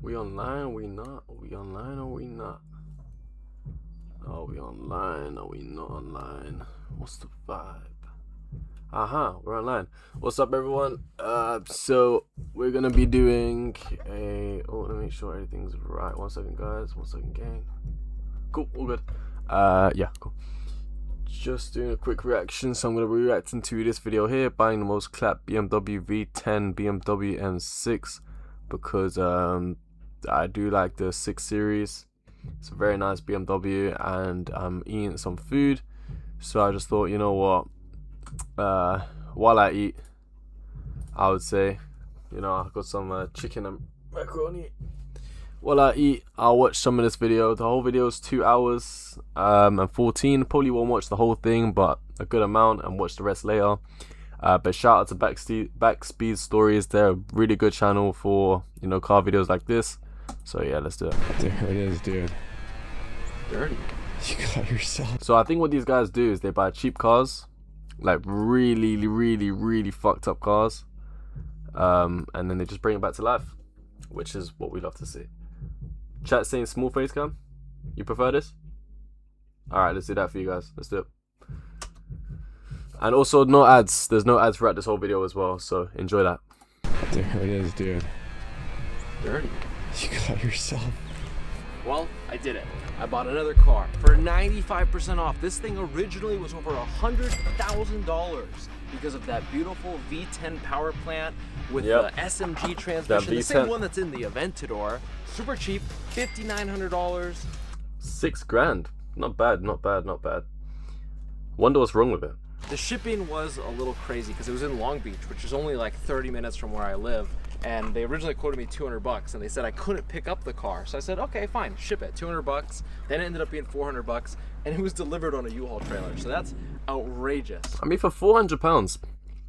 We online? Are we not? Are we online? Or are we not? Are we online? Are we not online? What's the vibe? We're online. What's up, everyone? So we're gonna be doing a. Oh, let me make sure everything's right. 1 second, guys. 1 second, gang. Cool, all good. Yeah, cool. Just doing a quick reaction. So I'm gonna be reacting to this video here, buying the most clapped BMW V10 BMW M6 because I do like the 6 Series. It's a very nice BMW, and I'm eating some food, so I just thought, you know what, while I eat, I would say, you know, I got some chicken and macaroni. While I eat, I'll watch some of this video. The whole video is 2 hours and 14. Probably won't watch the whole thing, but a good amount, and watch the rest later. But shout out to Backspeed Stories. They're a really good channel for, you know, car videos like this. So yeah, let's do it. There it is, dude. Dirty. You got yourself. So I think what these guys do is they buy cheap cars, like really fucked up cars, and then they just bring it back to life, which is what we love to see. Chat saying small face cam. You prefer this? All right, let's do that for you guys. Let's do it. And also no ads. There's no ads throughout this whole video as well, so enjoy that. There it is, dude. Dirty. You got yourself. Well, I did it. I bought another car for 95% off. This thing originally was over $100,000 because of that beautiful V10 power plant with the SMG transmission, the same one that's in the Aventador. Super cheap, $5,900. 6 grand. Not bad, not bad, not bad. Wonder what's wrong with it. The shipping was a little crazy because it was in Long Beach, which is only like 30 minutes from where I live. And they originally quoted me $200, and they said I couldn't pick up the car. So I said, okay, fine, ship it, $200. Then it ended up being $400, and it was delivered on a U-Haul trailer. So that's outrageous. I mean, for £400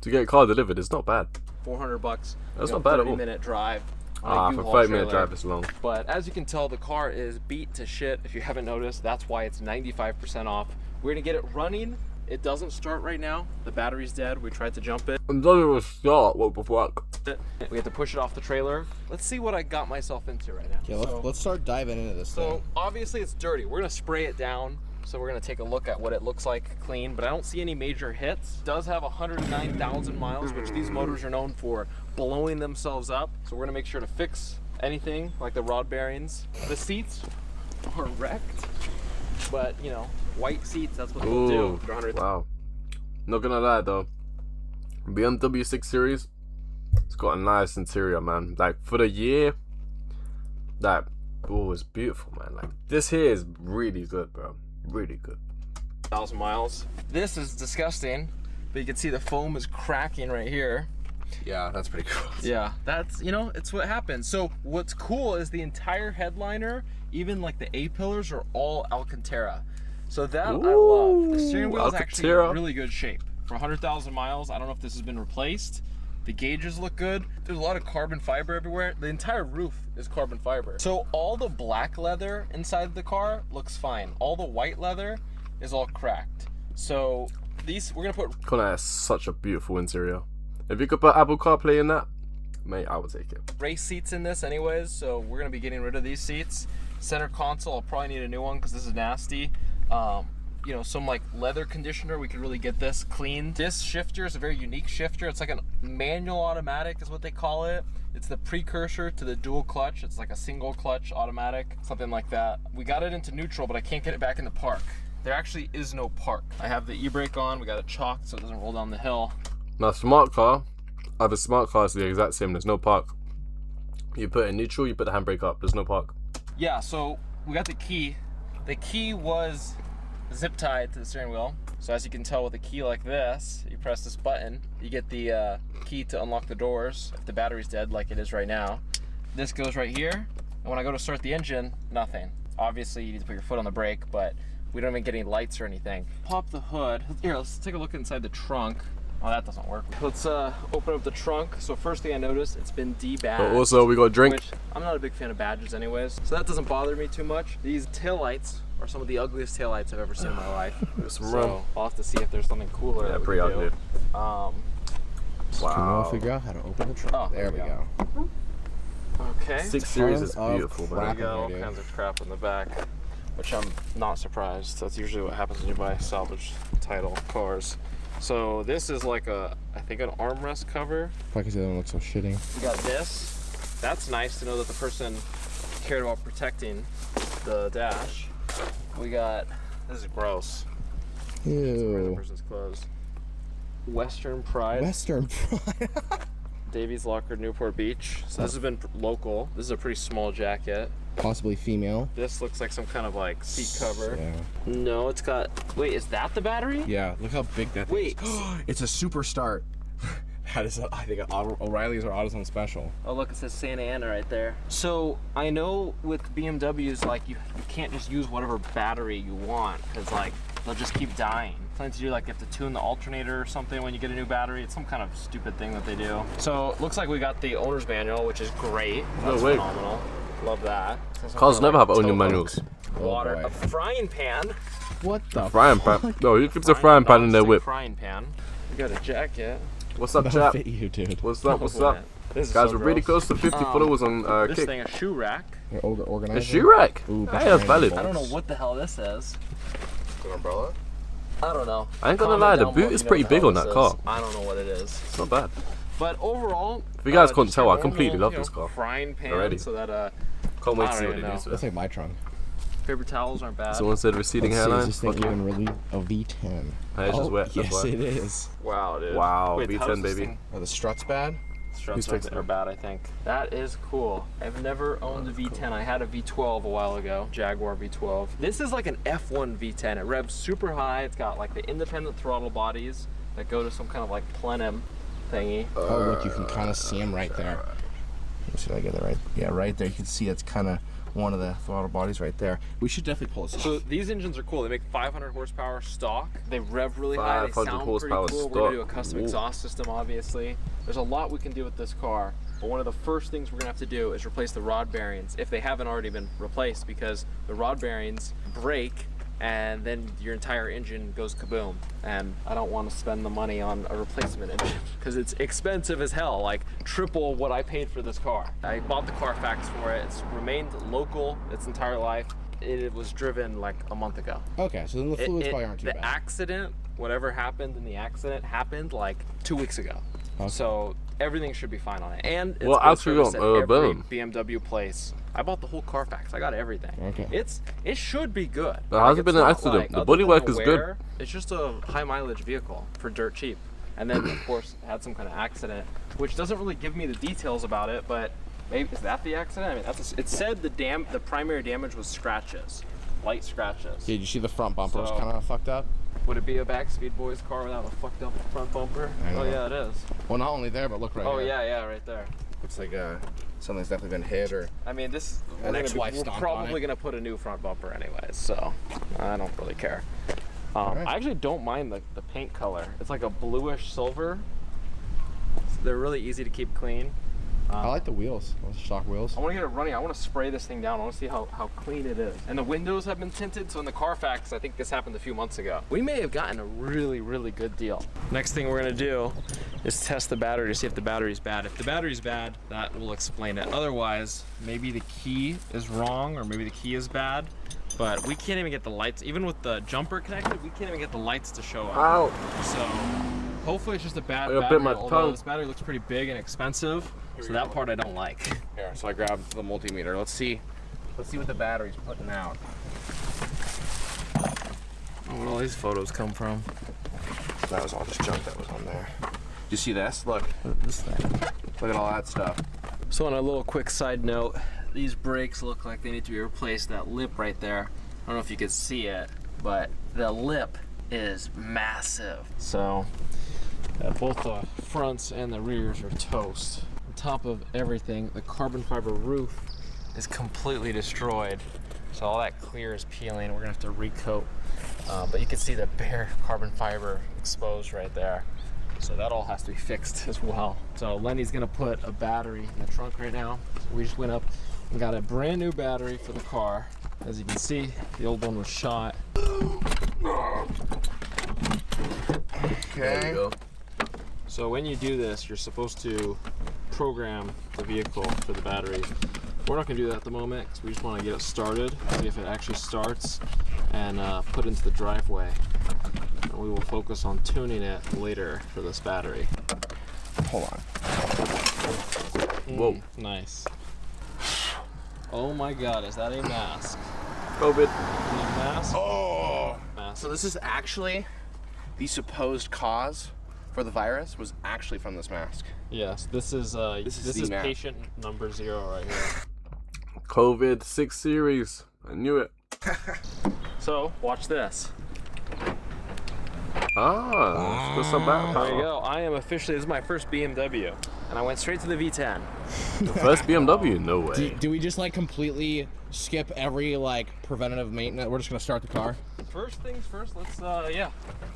to get a car delivered, it's not bad. $400. That's not bad at all. 30-minute drive. On a for U-Haul 30-minute drive, it's long. But as you can tell, the car is beat to shit. If you haven't noticed, that's why it's 95% off. We're gonna get it running. It doesn't start right now. The battery's dead. We tried to jump it. It doesn't even start. What the fuck? We have to push it off the trailer. Let's see what I got myself into right now. Yeah, let's start diving into this thing. So obviously it's dirty. We're gonna spray it down. So we're gonna take a look at what it looks like clean, but I don't see any major hits. It does have 109,000 miles, which these motors are known for blowing themselves up. So we're gonna make sure to fix anything like the rod bearings. The seats are wrecked, but you know, white seats, that's what they'll do. Wow. Not gonna lie though, BMW 6 Series, it's got a nice interior, man. Like for the year, that it's beautiful, man. Like this here is really good, bro. Really good. 1,000 miles. This is disgusting, but you can see the foam is cracking right here. Yeah, that's pretty gross. Yeah, that's, you know, it's what happens. So what's cool is the entire headliner, even like the A-pillars, are all Alcantara. So that I love. The steering wheel is actually in really good shape. For 100,000 miles, I don't know if this has been replaced. The gauges look good. There's a lot of carbon fiber everywhere. The entire roof is carbon fiber. So all the black leather inside the car looks fine. All the white leather is all cracked. So these, we're gonna put... Connor has such a beautiful interior. If you could put Apple CarPlay in that, mate, I would take it. Race seats in this anyways, so we're gonna be getting rid of these seats. Center console, I'll probably need a new one because this is nasty. You know, some like leather conditioner, we could really get this cleaned. This shifter is a very unique shifter. It's like a manual automatic is what they call it. It's the precursor to the dual clutch. It's like a single clutch automatic, something like that. We got it into neutral, but I can't get it back into park. There actually is no park. I have the e-brake on, we got it chalked so it doesn't roll down the hill. Now smart car, other smart cars are the exact same. There's no park. You put it in neutral, you put the handbrake up. There's no park. Yeah, so we got the key. The key was zip tied to the steering wheel. So as you can tell with a key like this, you press this button, you get the key to unlock the doors if the battery's dead like it is right now. This goes right here, and when I go to start the engine, nothing. Obviously you need to put your foot on the brake, but we don't even get any lights or anything. Pop the hood. Here, let's take a look inside the trunk. Oh, that doesn't work. Let's open up the trunk. So first thing I noticed, it's been debadged. But also we got a drink. Which I'm not a big fan of badges anyways, so that doesn't bother me too much. These taillights are some of the ugliest taillights I've ever seen in my life. So I'll have to see if there's something cooler. Yeah, pretty ugly. Can we all figure out how to open the trunk? Oh, there we go. Okay. 6 Series is Tons of beautiful, We crap. man. got all Dude. kinds of crap in the back, which I'm not surprised. That's usually what happens when you buy salvage title cars. So this is like I think an armrest cover. Fuck, the other one looks so shitty. We got this. That's nice to know that the person cared about protecting the dash. We got, this is gross. Wearing the Ew. person's clothes. Western Pride. Western Pride. Davies Locker, Newport Beach. So this has been local. This is a pretty small jacket. Possibly female. This looks like some kind of like seat cover. Yeah. No, it's got, wait, is that the battery? Yeah, look how big that thing Wait. is. It's a super start. That is, I think, O'Reilly's or AutoZone special. Oh look, it says Santa Ana right there. So I know with BMWs, like you can't just use whatever battery you want, because like they'll just keep dying. Sometimes you do, like you have to tune the alternator or something when you get a new battery. It's some kind of stupid thing that they do. So it looks like we got the owner's manual, which is great. That's way. phenomenal. Love that. Cars never have owner tow manuals. Water, boy. a frying pan. What the? Frying pan. No, he keeps a frying pan in their whip. Frying pan. We got a jacket. What's up, That'll chap? fit you, dude. What's up? What's Oh, up? man. This is Guys, so we're really gross. close to 50 followers on This Kick. thing, a shoe rack. Your older A organizer. shoe rack? Ooh, Hey, that's valid. I don't know what the hell this is. An umbrella? I don't know. I ain't gonna Comment lie, the down boot below if is you know pretty what the big hell on this that is. car. I don't know what it is. It's not bad. But overall, If you guys couldn't just tell, your I completely normal, love this car. Frying pan, Already. so that Can't wait I to see don't what even it is. That's like my trunk. paper towels aren't bad. Someone said receding Let's see, hairline. is this thing Fuck you. even really a V10? Hey, it's just wet, that's Yes, why. it is. Wow, dude. Wow, Wait, how V10 does this baby. thing- Are the struts bad? Struts Who's fixing are it? bad, I think. That is cool. I've never owned a V10. I had a V12 a while ago, Jaguar V12. This is like an F1 V10. It revs super high. It's got like the independent throttle bodies that go to some kind of like plenum thingy. Oh, look, you can kind of see them right there. Let me see if I get it right. Yeah, right there. You can see it's kind of one of the throttle bodies right there. We should definitely pull this off. So these engines are cool. They make 500 horsepower stock. They rev really high. They 500 sound pretty horsepower cool. We're gonna do a stock. custom Ooh. exhaust system, obviously. There's a lot we can do with this car. But one of the first things we're gonna have to do is replace the rod bearings if they haven't already been replaced, because the rod bearings break and then your entire engine goes kaboom. And I don't want to spend the money on a replacement engine because it's expensive as hell, like triple what I paid for this car. I bought the Carfax for it. It's remained local its entire life. It was driven like a month ago. Okay, so then the fluids probably aren't too The bad. accident, whatever happened in the accident, happened like 2 weeks ago. Okay. So everything should be fine on it. And it's Well, good actually, service at every boom. BMW place. I bought the whole Carfax. I got everything. Okay. It should be good. But how's it it's been an not accident? like, The other bodywork than is the good. wear, It's just a high mileage vehicle for dirt cheap. And then of course it had some kind of accident, which doesn't really give me the details about it, but maybe is that the accident? I mean, it said the primary damage was scratches, light scratches. Did you see the front bumper was So- kind of fucked up? Would it be a Backspeed Boys car without a fucked up front bumper? I know. Oh yeah, it is. Well, not only there, but look right Oh here. yeah, right there. Looks like something's definitely been hit or... I mean, this An we're ex-wife stomped on probably it. gonna put a new front bumper anyways, so I don't really care. Alright. I actually don't mind the paint color. It's like a bluish silver. They're really easy to keep clean. I like the wheels, those stock wheels. I want to get it running. I want to spray this thing down. I want to see how clean it is. And the windows have been tinted, so in the Carfax, I think this happened a few months ago. We may have gotten a really, really good deal. Next thing we're going to do is test the battery to see if the battery's bad. If the battery's bad, that will explain it. Otherwise, maybe the key is wrong or maybe the key is bad. But we can't even get the lights, even with the jumper connected, we can't even get the lights to show up. Ow. So hopefully it's just a bad I bit battery, my although tongue. this battery looks pretty big and expensive. So that part I don't like. Here, so I grabbed the multimeter. Let's see what the battery's putting out. Where all these photos come from? That was all just junk that was on there. You see this? Look, This thing. look at all that stuff. So on a little quick side note, these brakes look like they need to be replaced. That lip right there, I don't know if you can see it, but the lip is massive. So both the fronts and the rears are toast. On top of everything, the carbon fiber roof is completely destroyed. So all that clear is peeling. We're gonna have to recoat. But you can see the bare carbon fiber exposed right there. So that all has to be fixed as well. So Lenny's gonna put a battery in the trunk right now. So we just went up and got a brand new battery for the car. As you can see, the old one was shot. There you go. So when you do this, you're supposed to program the vehicle for the battery. We're not gonna do that at the moment because we just want to get it started, see if it actually starts, and put it into the driveway. And we will focus on tuning it later for this battery. Hold on. Whoa. Nice. Oh my God, is that a mask? COVID. Mask? Oh! Mask. So this is actually the supposed cause for the virus was actually from this mask. Yes, this is the mask. patient number 0 right here. COVID 6 Series. I knew it. So watch this. Let's put some back There you power. go. I am officially. This is my first BMW, and I went straight to the V10. The first BMW? No way. Do we just like completely skip every like preventative maintenance? We're just gonna start the car. First things first. Let's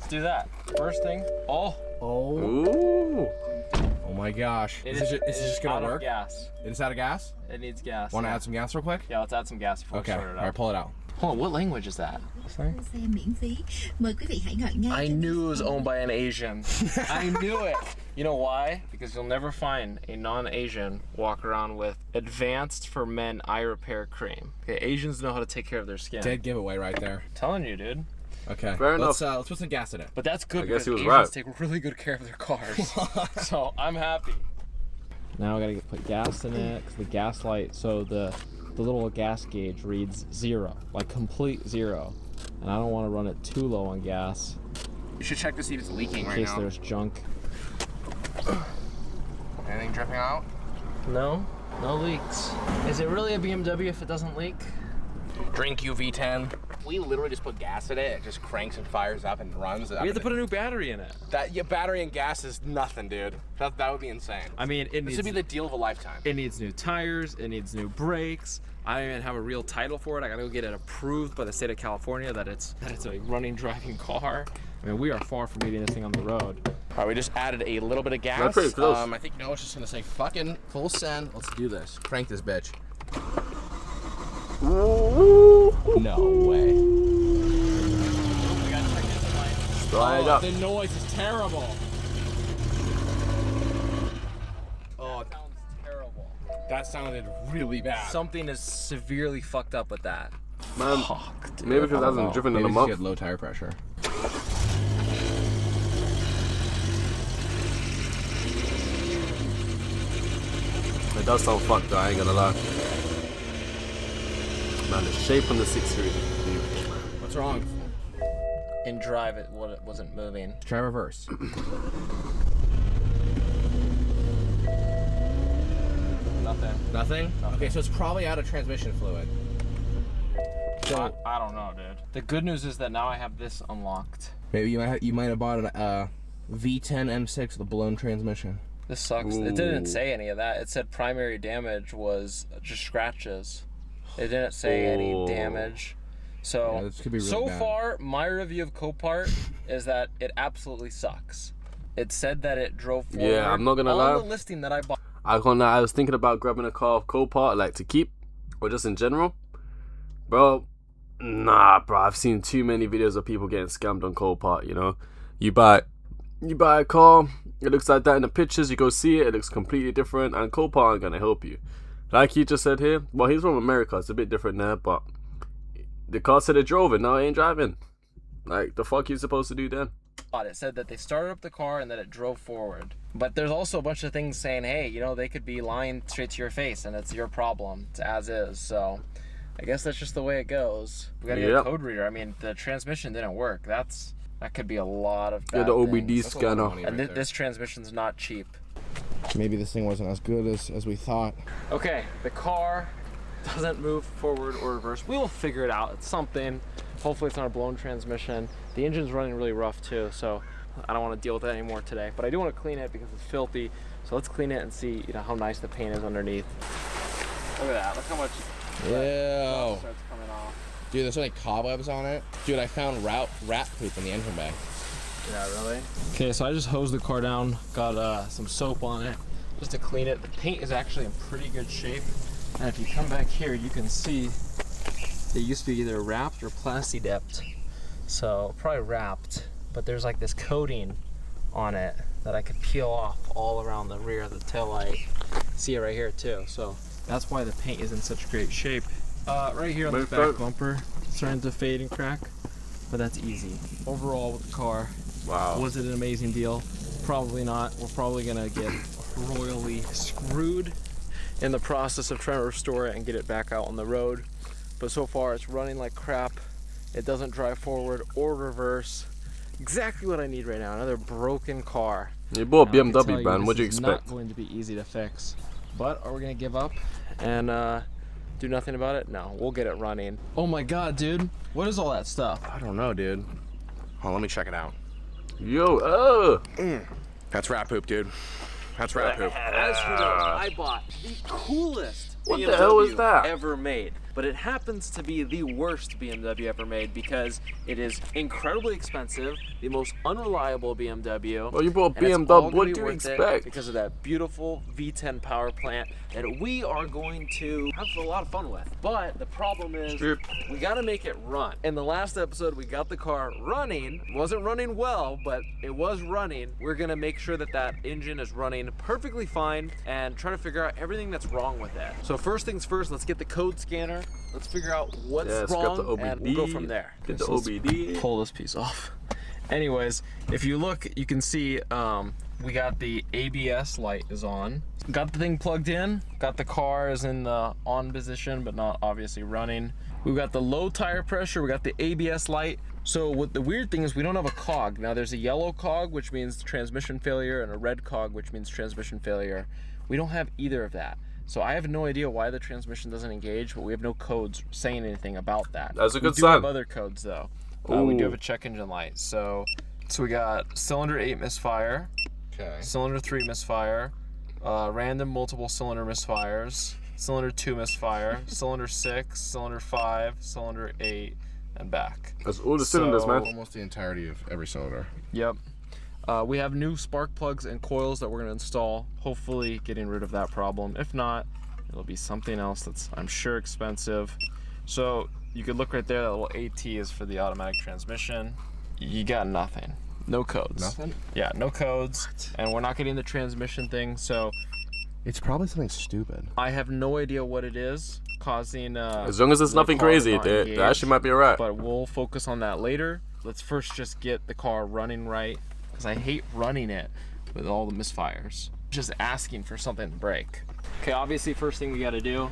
do that. First thing. Oh Ooh. my gosh. It Is this just gonna out of work? gas. It's out of gas? It needs gas. Wanna yeah. add some gas real quick? Yeah, let's add some gas before Okay. we start it Alright, up. pull it out. Hold on, what language is that? Xe miễn phí. Mời quý vị hãy gọi ngay. I knew it was owned by an Asian. I knew it. You know why? Because you'll never find a non-Asian walk around with advanced for men eye repair cream. Okay, Asians know how to take care of their skin. Dead giveaway right there. I'm telling you, dude. Okay. Fair let's enough. put some gas in it. But that's good I guess because he was Asians right. take really good care of their cars. So I'm happy. Now I gotta put gas in it because the gas light, so the little gas gauge reads 0, like complete 0. And I don't want to run it too low on gas You should check to see if it's leaking in right case now. there's junk. Anything dripping out? No leaks. Is it really a BMW if it doesn't leak? Drink you V10. We literally just put gas in it. It just cranks and fires up and runs. We have to put a new battery in it. that battery and gas is nothing, dude. That would be insane. I mean, This would be the deal of a lifetime. It needs new tires, it needs new brakes. I don't even have a real title for it. I gotta go get it approved by the state of California that it's a running, driving car. I mean, we are far from getting this thing on the road. All right, we just added a little bit of gas. That's pretty close. I think Noah's just gonna say fucking full send. Let's do this. Crank this bitch. Ooh. No way. We gotta check this light. Straight up. The noise is terrible. Oh, it sounds terrible. That sounded really bad. Something is severely fucked up with that. Man, Fuck, dude. maybe because it hasn't driven in a month. Get low tire pressure. It does sound fucked though, I ain't gonna lie. Man, the shape on the 6 Series is beautiful, man. What's wrong? In drive, it wasn't moving. Try reverse. Nothing. Nothing? Okay, so it's probably out of transmission fluid. So I don't know, dude. The good news is that now I have this unlocked. maybe you might have bought a V10 M6 with a blown transmission. This sucks. Ooh. It didn't say any of that. It said primary damage was just scratches. It didn't say any Oh. damage. So, Yeah, this could be really so bad. far, my review of Copart is that it absolutely sucks. It said that it drove forward. Yeah, I'm not gonna on lie. the listing that I bought. I was thinking about grabbing a car off Copart, like to keep, or just in general. Bro, nah, bro. I've seen too many videos of people getting scammed on Copart, you know. You buy a car, it looks like that in the pictures, you go see it, it looks completely different, and Copart aren't gonna help you. Like he just said here, well, he's from America, it's a bit different there, but the car said it drove it, now it ain't driving. Like, the fuck you supposed to do then? It said that they started up the car and that it drove forward. But there's also a bunch of things saying, hey, you know, they could be lying straight to your face and it's your problem. It's as is. So I guess that's just the way it goes. We gotta get a Yep. code reader. I mean, the transmission didn't work. That could be a lot of bad Yeah, the OBD things. scanner. And this transmission's not cheap. Maybe this thing wasn't as good as we thought. Okay, the car doesn't move forward or reverse. We will figure it out. It's something. Hopefully it's not a blown transmission. The engine's running really rough too, so I don't want to deal with that anymore today. But I do want to clean it because it's filthy. So let's clean it and see, you know, how nice the paint is underneath. Look at that. Look how much Ew. starts coming off. Dude, there's so many cobwebs on it. Dude, I found rat poop in the engine bay. Yeah, really? Okay, so I just hosed the car down, got some soap on it just to clean it. The paint is actually in pretty good shape. And if you come back here, you can see it used to be either wrapped or plasti dipped. So probably wrapped, but there's like this coating on it that I could peel off all around the rear of the taillight. See it right here too. So that's why the paint is in such great shape. Right here on the back bumper, it's starting to fade and crack, but that's easy. Overall with the car, Wow. was it an amazing deal? Probably not. We're probably gonna get royally screwed in the process of trying to restore it and get it back out on the road. But so far it's running like crap. It doesn't drive forward or reverse. Exactly what I need right now, another broken car. You bought Now, I can tell BMW, man. What'd you this is expect? not going to be easy to fix. But are we gonna give up and do nothing about it? No, we'll get it running. Oh my God, dude. What is all that stuff? I don't know, dude. Hold on, let me check it out. Yo, That's rat poop, dude. That's rat poop. As for those, I bought the coolest What the BMW hell is that? ever made. But it happens to be the worst BMW ever made because it is incredibly expensive, the most unreliable BMW. Well, you bought and it's BMW, all what gonna do be you worth it expect? Because of that beautiful V10 power plant that we are going to have a lot of fun with. But the problem is, we gotta make it run. In the last episode, we got the car running. It wasn't running well, but it was running. We're gonna make sure that that engine is running perfectly fine and try to figure out everything that's wrong with it. So first things first, let's get the code scanner. Let's figure out what's wrong and we'll go from there. Get the So let's OBD. pull this piece off. Anyways, if you look, you can see we got the ABS light is on. Got the thing plugged in. Got the car is in the on position, but not obviously running. We've got the low tire pressure. We got the ABS light. So what the weird thing is we don't have a cog. Now there's a yellow cog, which means transmission failure, and a red cog, which means transmission failure. We don't have either of that. So I have no idea why the transmission doesn't engage, but we have no codes saying anything about that. That's a good We do sign. have other codes though. We do Ooh. have a check engine light. So we got cylinder 8 misfire, Okay. cylinder 3 misfire, random multiple cylinder misfires, cylinder 2 misfire, cylinder 6, cylinder 5, cylinder 8, and back. That's all the cylinders, man. Almost the entirety of every cylinder. Yep. We have new spark plugs and coils that we're going to install, hopefully getting rid of that problem. If not, it'll be something else that's, I'm sure, expensive. So you could look right there, that little AT is for the automatic transmission. You got nothing. No codes. Nothing? Yeah, no codes. And we're not getting the transmission thing, so It's probably something stupid. I have no idea what it is causing As long as it's the nothing car crazy, not that engage. actually might be alright. But we'll focus on that later. Let's first just get the car running right, because I hate running it with all the misfires. Just asking for something to break. Okay, obviously first thing we gotta do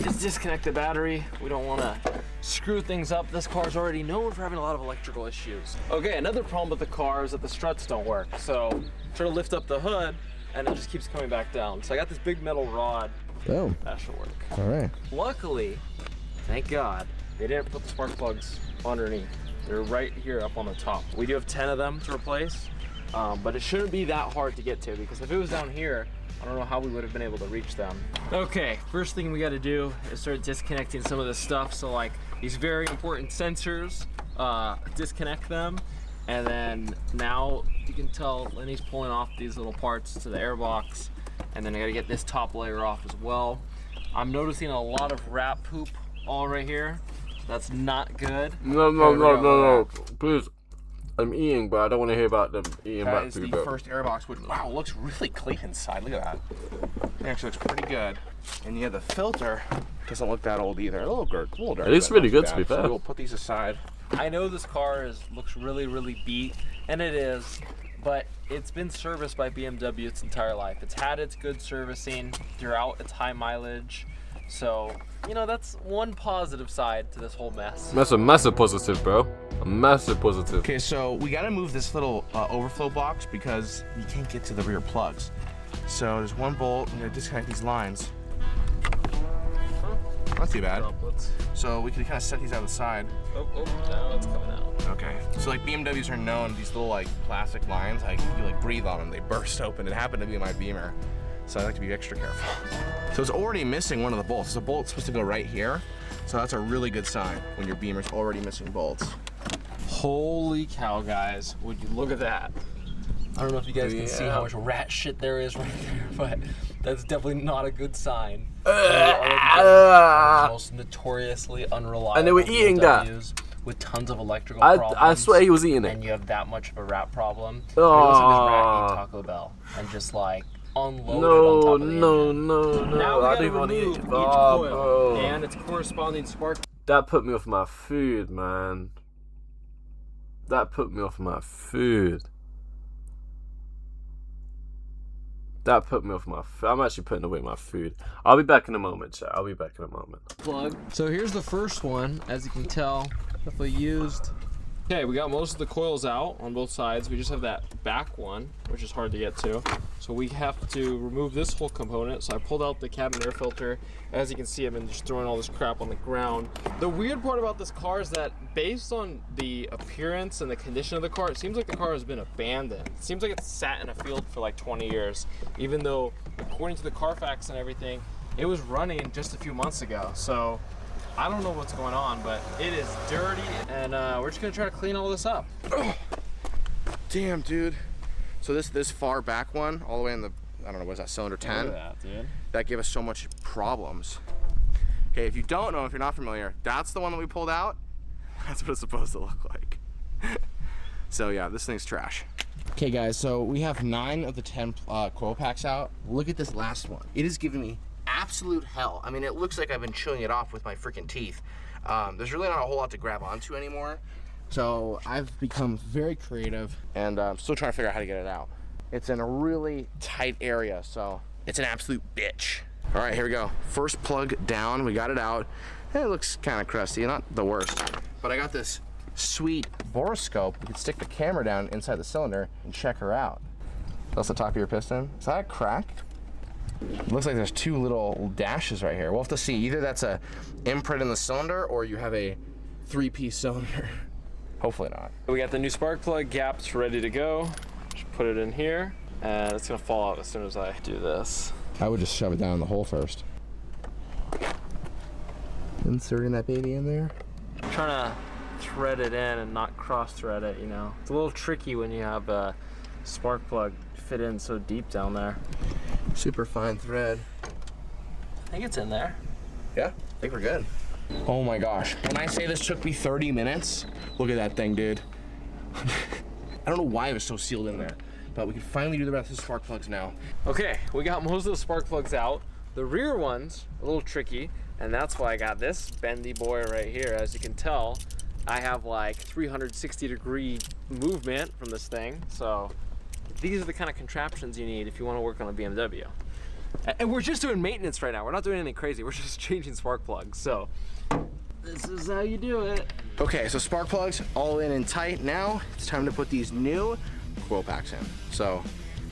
is disconnect the battery. We don't wanna screw things up. This car's already known for having a lot of electrical issues. Okay, another problem with the car is that the struts don't work. So try to lift up the hood and it just keeps coming back down. So I got this big metal rod. Oh, That should work. all right. Luckily, thank God, they didn't put the spark plugs underneath. They're right here up on the top. We do have 10 of them to replace, but it shouldn't be that hard to get to, because if it was down here, I don't know how we would have been able to reach them. Okay, first thing we got to do is start disconnecting some of this stuff. So like these very important sensors, disconnect them. And then now you can tell Lenny's pulling off these little parts to the airbox. And then I gotta get this top layer off as well. I'm noticing a lot of rat poop all right here. That's not good. No. Please. I'm eating, but I don't want to hear about them eating That back is to the you. first airbox, which, wow, looks really clean inside. Look at that. It actually looks pretty good. And yeah, the filter doesn't look that old either. A little dirty. It is but really not too good, to be bad. So fair. we'll put these aside. I know this car looks really, really beat, and it is, but it's been serviced by BMW its entire life. It's had its good servicing throughout its high mileage. So, you know, that's one positive side to this whole mess. That's a massive positive, bro. A massive positive. Okay, so we gotta move this little overflow box because you can't get to the rear plugs. So there's one bolt, I'm gonna disconnect these lines. Not too bad. So we can kind of set these out the side. Oh, now it's coming out. Okay. So like BMWs are known, these little like plastic lines, like you like breathe on them, they burst open. It happened to be my Beamer. So I like to be extra careful. So it's already missing one of the bolts. The bolt's supposed to go right here. So that's a really good sign when your Beamer's already missing bolts. Holy cow, guys. Would you look at that? I don't know if you guys can see how much rat shit there is right there, but that's definitely not a good sign. Most notoriously unreliable And they were eating that. BMWs. with tons of electrical problems. I swear he was eating it. And you have that much of a rat problem. It looks like this rat ate Taco Bell and just like unloaded on top of the engine. No. Now we I gotta don't want to remove eat each it. coil Bro. and its corresponding spark. That put me off my food, man. That put me off my food. That put me off my food. I'm actually putting away my food. I'll be back in a moment, chat. I'll be back in a moment. Plug. So here's the first one, as you can tell, definitely used. Okay, we got most of the coils out on both sides. We just have that back one, which is hard to get to. So we have to remove this whole component. So I pulled out the cabin air filter. As you can see, I've been just throwing all this crap on the ground. The weird part about this car is that based on the appearance and the condition of the car, it seems like the car has been abandoned. It seems like it's sat in a field for like 20 years, even though according to the Carfax and everything, it was running just a few months ago. So I don't know what's going on, but it is dirty, and we're just gonna try to clean all this up. Oh, damn, dude. So this far back one, all the way in the, I don't know, what is that, cylinder 10? Look at that, dude. That gave us so much problems. Okay, if you don't know, if you're not familiar, that's the one that we pulled out. That's what it's supposed to look like. So yeah, this thing's trash. Okay guys, so we have 9 of the 10 coil packs out. Look at this last one. It is giving me absolute hell. I mean, it looks like I've been chewing it off with my freaking teeth. There's really not a whole lot to grab onto anymore. So I've become very creative, and I'm still trying to figure out how to get it out. It's in a really tight area, so it's an absolute bitch. All right, here we go. First plug down, we got it out. It looks kind of crusty, not the worst. But I got this sweet borescope. We can stick the camera down inside the cylinder and check her out. That's the top of your piston. Is that a crack? It looks like there's 2 little dashes right here. We'll have to see. Either that's a imprint in the cylinder or you have a 3-piece cylinder. Hopefully not. We got the new spark plug gaps ready to go. Just put it in here, and it's gonna fall out as soon as I do this. I would just shove it down in the hole first. Inserting that baby in there. I'm trying to thread it in and not cross thread it, you know. It's a little tricky when you have a spark plug fit in so deep down there. Super fine thread. I think it's in there. Yeah, I think we're good. Oh my gosh. When I say this took me 30 minutes, look at that thing, dude. I don't know why it was so sealed in there, but we can finally do the rest of the spark plugs now. Okay, we got most of the spark plugs out. The rear one's a little tricky, and that's why I got this bendy boy right here. As you can tell, I have like 360-degree movement from this thing. So these are the kind of contraptions you need if you want to work on a BMW. And we're just doing maintenance right now. We're not doing anything crazy. We're just changing spark plugs. So this is how you do it. Okay, so spark plugs all in and tight. Now it's time to put these new coil packs in. So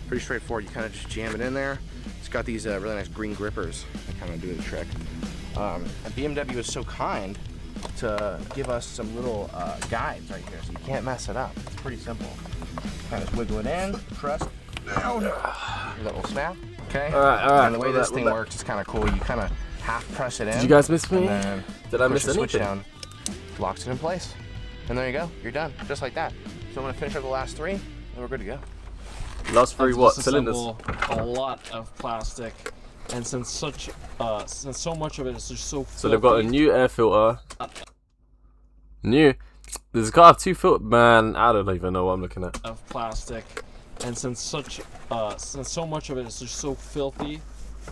pretty straightforward. You kind of just jam it in there. It's got these really nice green grippers that kind of do the trick. And BMW is so kind to give us some little guides right here, so you can't mess it up. It's pretty simple. Kind of wiggle it in, press down. That little snap. Okay. All right. And the way this thing works is kind of cool. You kind of half press it in. Did you guys miss me? And then Did I miss push the switch anything? down, locks it in place, and there you go. You're done, just like that. So I'm gonna finish up the last 3, and we're good to go. Last 3 what? Cylinders? A lot of plastic, and since so much of it is just so filthy. So they've got a new air filter. New. There's got to have 2 filters. Man, I don't even know what I'm looking at. Of plastic, and since so much of it is just so filthy.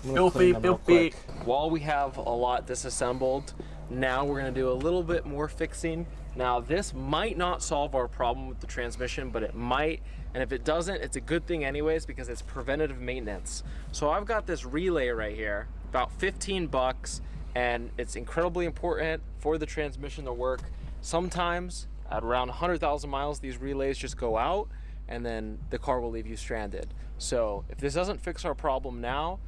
I'm gonna clean them real quick. While we have a lot disassembled, now we're gonna do a little bit more fixing. Now this might not solve our problem with the transmission, but it might. And if it doesn't, it's a good thing anyways, because it's preventative maintenance. So I've got this relay right here, about 15 bucks, and it's incredibly important for the transmission to work. Sometimes at around 100,000 miles, these relays just go out and then the car will leave you stranded. So if this doesn't fix our problem now,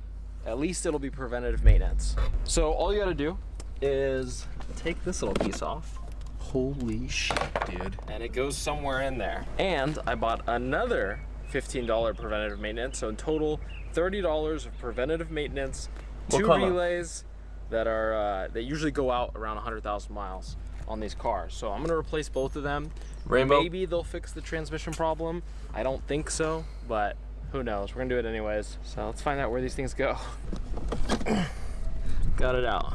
at least it'll be preventative maintenance. So all you gotta do is take this little piece off. Holy shit, dude. And it goes somewhere in there. And I bought another $15 preventative maintenance. So in total, $30 of preventative maintenance, 2 relays that are that usually go out around 100,000 miles on these cars. So I'm gonna replace both of them. Rainbow? Maybe they'll fix the transmission problem. I don't think so, but who knows? We're gonna do it anyways. So let's find out where these things go. Got it out.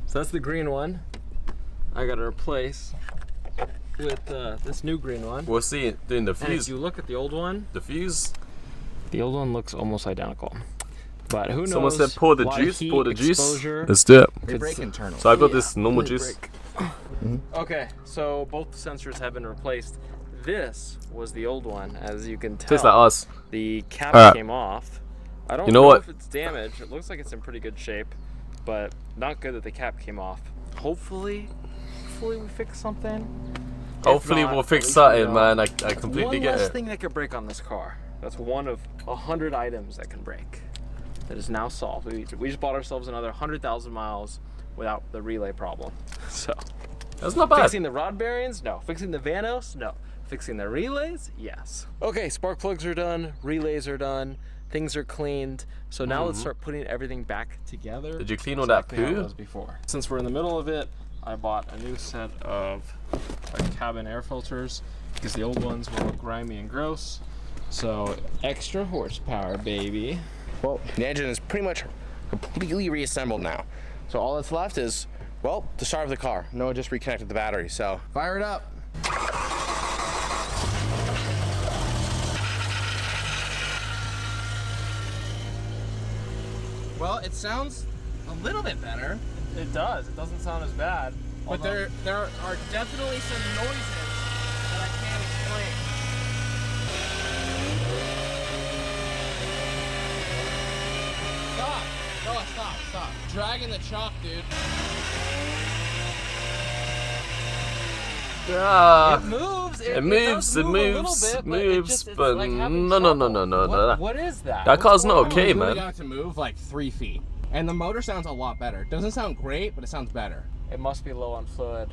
So that's the green one. I gotta replace with this new green one. We'll see it in the And if fuse. you look at the old one, The fuse. the old one looks almost identical. But who knows? Someone said pour the A lot of juice. heat, Pour the juice. exposure. Let's do it. They break internal. So I got Yeah, this normal they juice. break. Okay, so both sensors have been replaced. This was the old one, as you can tell. Tastes like us. The cap Alright. came off. I don't You know know what? if it's damaged. It looks like it's in pretty good shape, but not good that the cap came off. Hopefully we fix something. If Hopefully not, we'll at fix least we something, know. man. I completely One get less it. thing that could break on this car. That's one of 100 items that can break. That is now solved. We just bought ourselves another 100,000 miles without the relay problem. So, That's not bad. fixing the rod bearings? No. Fixing the Vanos? No. Fixing the relays? Yes. Okay, spark plugs are done. Relays are done. Things are cleaned. So now let's start putting everything back together. Did you clean all that exactly how it poo? was before. Since we're in the middle of it, I bought a new set of cabin air filters because the old ones were grimy and gross. So extra horsepower, baby. Well, the engine is pretty much completely reassembled now. So all that's left is, well, to start the car. Noah just reconnected the battery, so fire it up. Well, it sounds a little bit better, It does. It doesn't sound as bad. but there are definitely some noises that I can't explain. Stop! Noah, stop. Dragging the chalk, dude. Ah, moves. it moves, does it move a little moves, bit, moves, it's but like having no. trouble. What is that? That What's car's going not on? okay, We really man. got it to move like 3 feet. And the motor sounds a lot better. It doesn't sound great, but it sounds better. It must be low on fluid.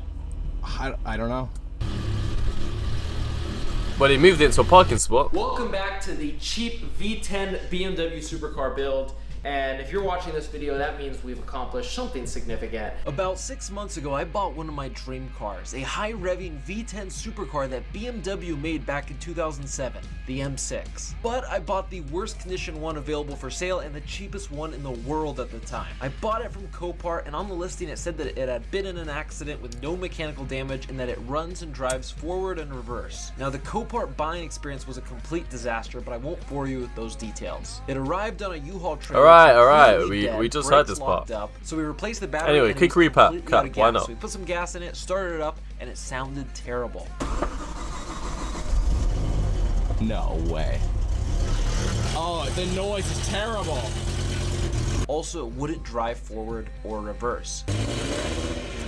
I don't know. But he moved it into a parking spot. Welcome back to the cheap V10 BMW supercar build. And if you're watching this video, that means we've accomplished something significant. About 6 months ago, I bought one of my dream cars, a high-revving V10 supercar that BMW made back in 2007, the M6. But I bought the worst condition one available for sale and the cheapest one in the world at the time. I bought it from Copart, and on the listing it said that it had been in an accident with no mechanical damage and that it runs and drives forward and reverse. Now, the Copart buying experience was a complete disaster, but I won't bore you with those details. It arrived on a U-Haul trailer. Alright, completely we dead, just heard brakes this locked part. up. So we replaced the battery. Anyway, and it quick was recap, completely out of why gas. not? So we put some gas in it, started it up, and it sounded terrible. No way. Oh, the noise is terrible. Also, it wouldn't drive forward or reverse.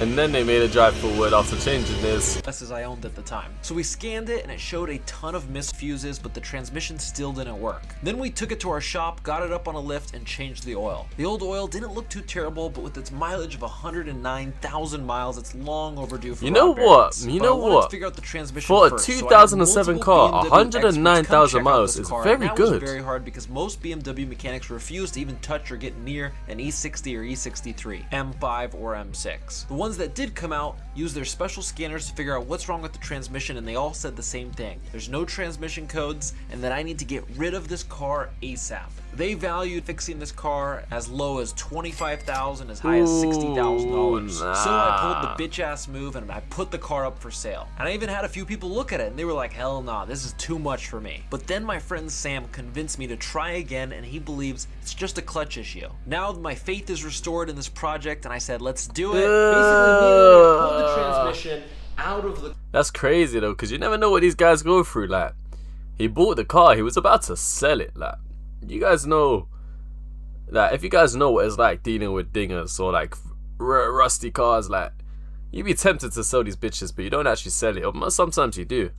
And then they made it drive forward after changing this. Just as I owned at the time. So we scanned it and it showed a ton of missed fuses, but the transmission still didn't work. Then we took it to our shop, got it up on a lift, and changed the oil. The old oil didn't look too terrible, but with its mileage of 109,000 miles, it's long overdue for You know rod what? bearings. You But know I wanted what? to figure out the transmission For a first, so I had 2007 multiple car, BMW experts 109,000 come check out miles this is car, very and that good. was very hard because most BMW mechanics refuse to even touch or get near an E60 or E63, M5 or M6. The ones that did come out used their special scanners to figure out what's wrong with the transmission, and they all said the same thing. There's no transmission codes and that I need to get rid of this car ASAP. They valued fixing this car as low as $25,000, as high as $60,000. So I pulled the bitch ass move and I put the car up for sale. And I even had a few people look at it and they were like, hell nah, this is too much for me. But then my friend Sam convinced me to try again, and he believes it's just a clutch issue. Now my faith is restored in this project and I said, let's do it. Basically, we pulled the transmission out of the... That's crazy though, because you never know what these guys go through. Like, he bought the car, he was about to sell it. Like, you guys know that if you guys know what it's like dealing with dingers or like rusty cars, like, you'd be tempted to sell these bitches, but you don't actually sell it. Or sometimes you do.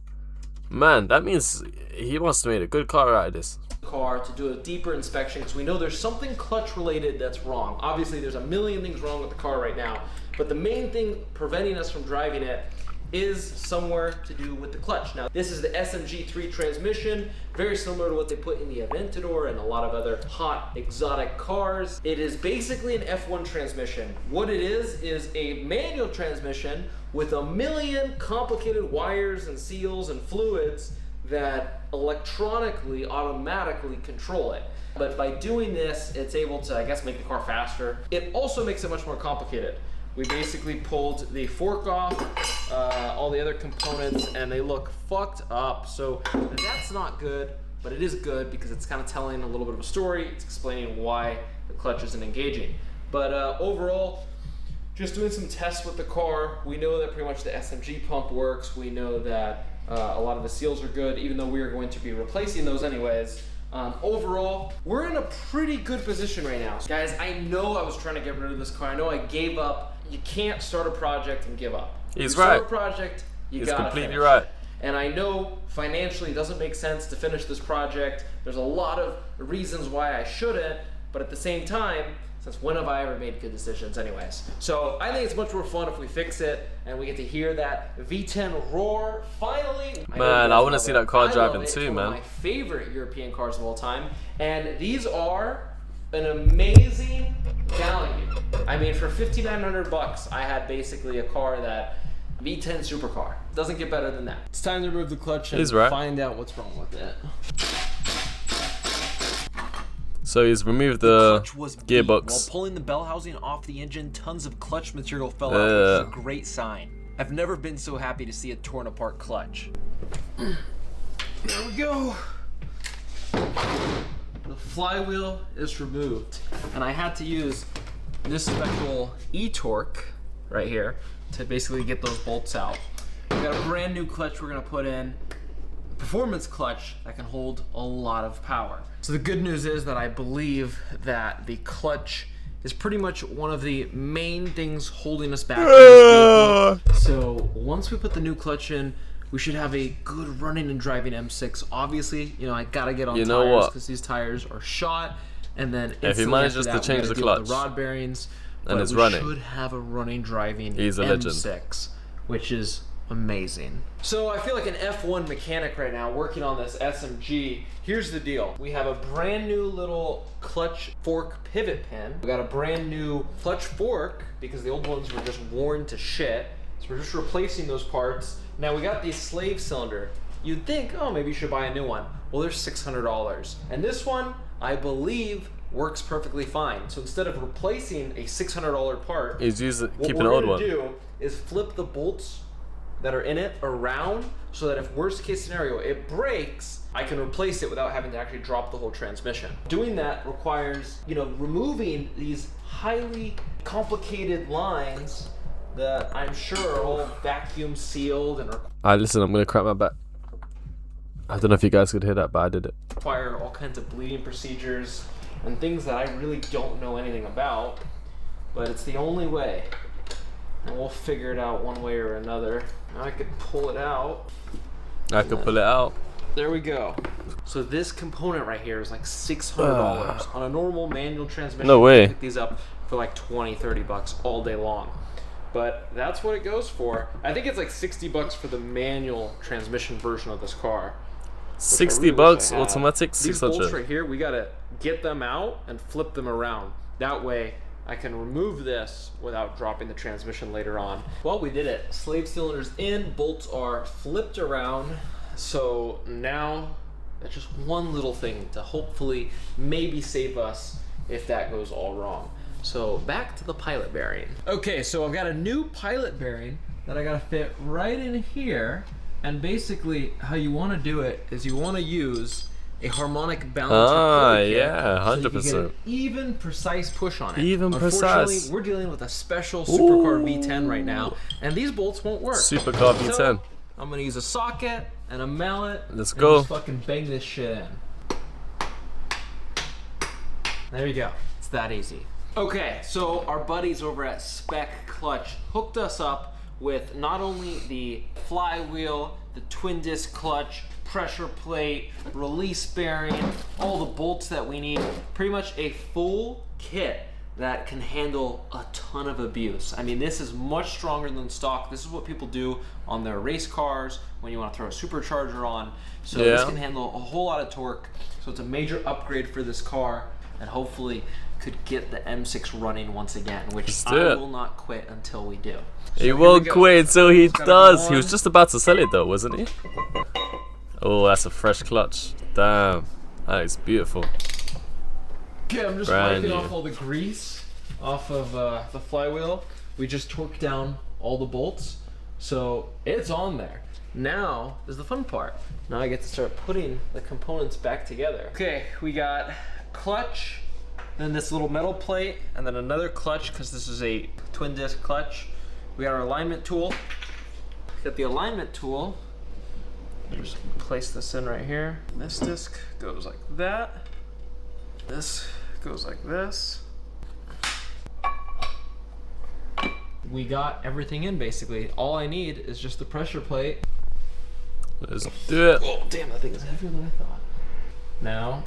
Man, that means he must have made a good car out of this. Car to do a deeper inspection because we know there's something clutch related that's wrong. Obviously there's a million things wrong with the car right now, but the main thing preventing us from driving it is somewhere to do with the clutch. Now this is the SMG3 transmission, very similar to what they put in the Aventador and a lot of other hot exotic cars. It is basically an F1 transmission. What it is a manual transmission with a million complicated wires and seals and fluids that electronically, automatically control it. But by doing this, it's able to, I guess, make the car faster. It also makes it much more complicated. We basically pulled the fork off, all the other components, and they look fucked up. So that's not good, but it is good because it's kind of telling a little bit of a story. It's explaining why the clutch isn't engaging. But overall, just doing some tests with the car. We know that pretty much the SMG pump works. We know that a lot of the seals are good, even though we are going to be replacing those anyways. Overall, we're in a pretty good position right now. Guys, I know I was trying to get rid of this car. I know I gave up. You can't start a project and give up. He's you right. Start a project, He's gotta completely finish right. it. And I know financially it doesn't make sense to finish this project. There's a lot of reasons why I shouldn't, but at the same time, since when have I ever made good decisions anyways? So I think it's much more fun if we fix it and we get to hear that V10 roar finally. Man, I want to see that car driving too, too, man. man. One of my favorite European cars of all time. And these are an amazing value. I mean, for $5,900, I had basically a car that V10 supercar. Doesn't get better than that. It's time to remove the clutch and find out what's wrong with it. So he's removed the clutch was beat. gearbox. While pulling the bell housing off the engine, tons of clutch material fell out, which is a great sign. I've never been so happy to see a torn apart clutch. There we go. The flywheel is removed, and I had to use this special e-torque right here to basically get those bolts out. We got a brand new clutch we're gonna put in, a performance clutch that can hold a lot of power. So the good news is that I believe that the clutch is pretty much one of the main things holding us back in this vehicle. So once we put the new clutch in, we should have a good running and driving M6. Obviously, you know, I gotta get on tires because these tires are shot. And then if he manages to change the clutch, the rod bearings, and it's we running, should have a running driving he's a M6, legend. which is amazing. So I feel like an F1 mechanic right now working on this SMG. Here's the deal. We have a brand new little clutch fork pivot pin. We got a brand new clutch fork because the old ones were just worn to shit. So we're just replacing those parts. Now we got the slave cylinder. You'd think, oh, maybe you should buy a new one. Well, they're $600. And this one, I believe, works perfectly fine. So instead of replacing a $600 part, he's keeping what an old we're one. gonna do is flip the bolts that are in it around so that if worst case scenario it breaks, I can replace it without having to actually drop the whole transmission. Doing that requires, you know, removing these highly complicated lines that I'm sure are all vacuum sealed and Alright, listen, I'm gonna crack my back. I don't know if you guys could hear that, but I did it. require all kinds of bleeding procedures and things that I really don't know anything about, but it's the only way. And we'll figure it out one way or another. Now I could pull it out. I could pull it out. There we go. So this component right here is like $600. On a normal manual transmission, No way. you can pick these up for like 20, 30 bucks all day long. But that's what it goes for. I think it's like 60 bucks for the manual transmission version of this car. 60 bucks automatic, These bolts 600. right here, we gotta get them out and flip them around. That way I can remove this without dropping the transmission later on. Well, we did it. Slave cylinders in, bolts are flipped around. So now that's just one little thing to hopefully maybe save us if that goes all wrong. So back to the pilot bearing. Okay, so I've got a new pilot bearing that I gotta fit right in here. And basically how you wanna do it is you wanna use a harmonic balancer kit, yeah, 100%. so you can get an even precise push on it. Even Unfortunately, precise. we're dealing with a special supercar V10 right now, and these bolts won't work. Supercar V10. So, I'm gonna use a socket and a mallet. Let's and go. Just fucking bang this shit in. There you go. It's that easy. Okay, so our buddies over at Spec Clutch hooked us up with not only the flywheel, the twin disc clutch, pressure plate, release bearing, all the bolts that we need, pretty much a full kit that can handle a ton of abuse. I mean, this is much stronger than stock. This is what people do on their race cars when you want to throw a supercharger on. So this can handle a whole lot of torque. So it's a major upgrade for this car, and hopefully could get the M6 running once again, which I will not quit until we do. So he won't quit until he does. He was just about to sell it though, wasn't he? Oh, that's a fresh clutch. Damn, that is beautiful. Okay, I'm just Brand wiping new. off all the grease off of the flywheel. We just torqued down all the bolts, so it's on there. Now is the fun part. Now I get to start putting the components back together. Okay, we got clutch, then this little metal plate, and then another clutch because this is a twin disc clutch. We got our alignment tool. Got the alignment tool. Just place this in right here. This disc goes like that. This goes like this. We got everything in basically. All I need is just the pressure plate. Let's do it. Oh damn, that thing is heavier than I thought. Now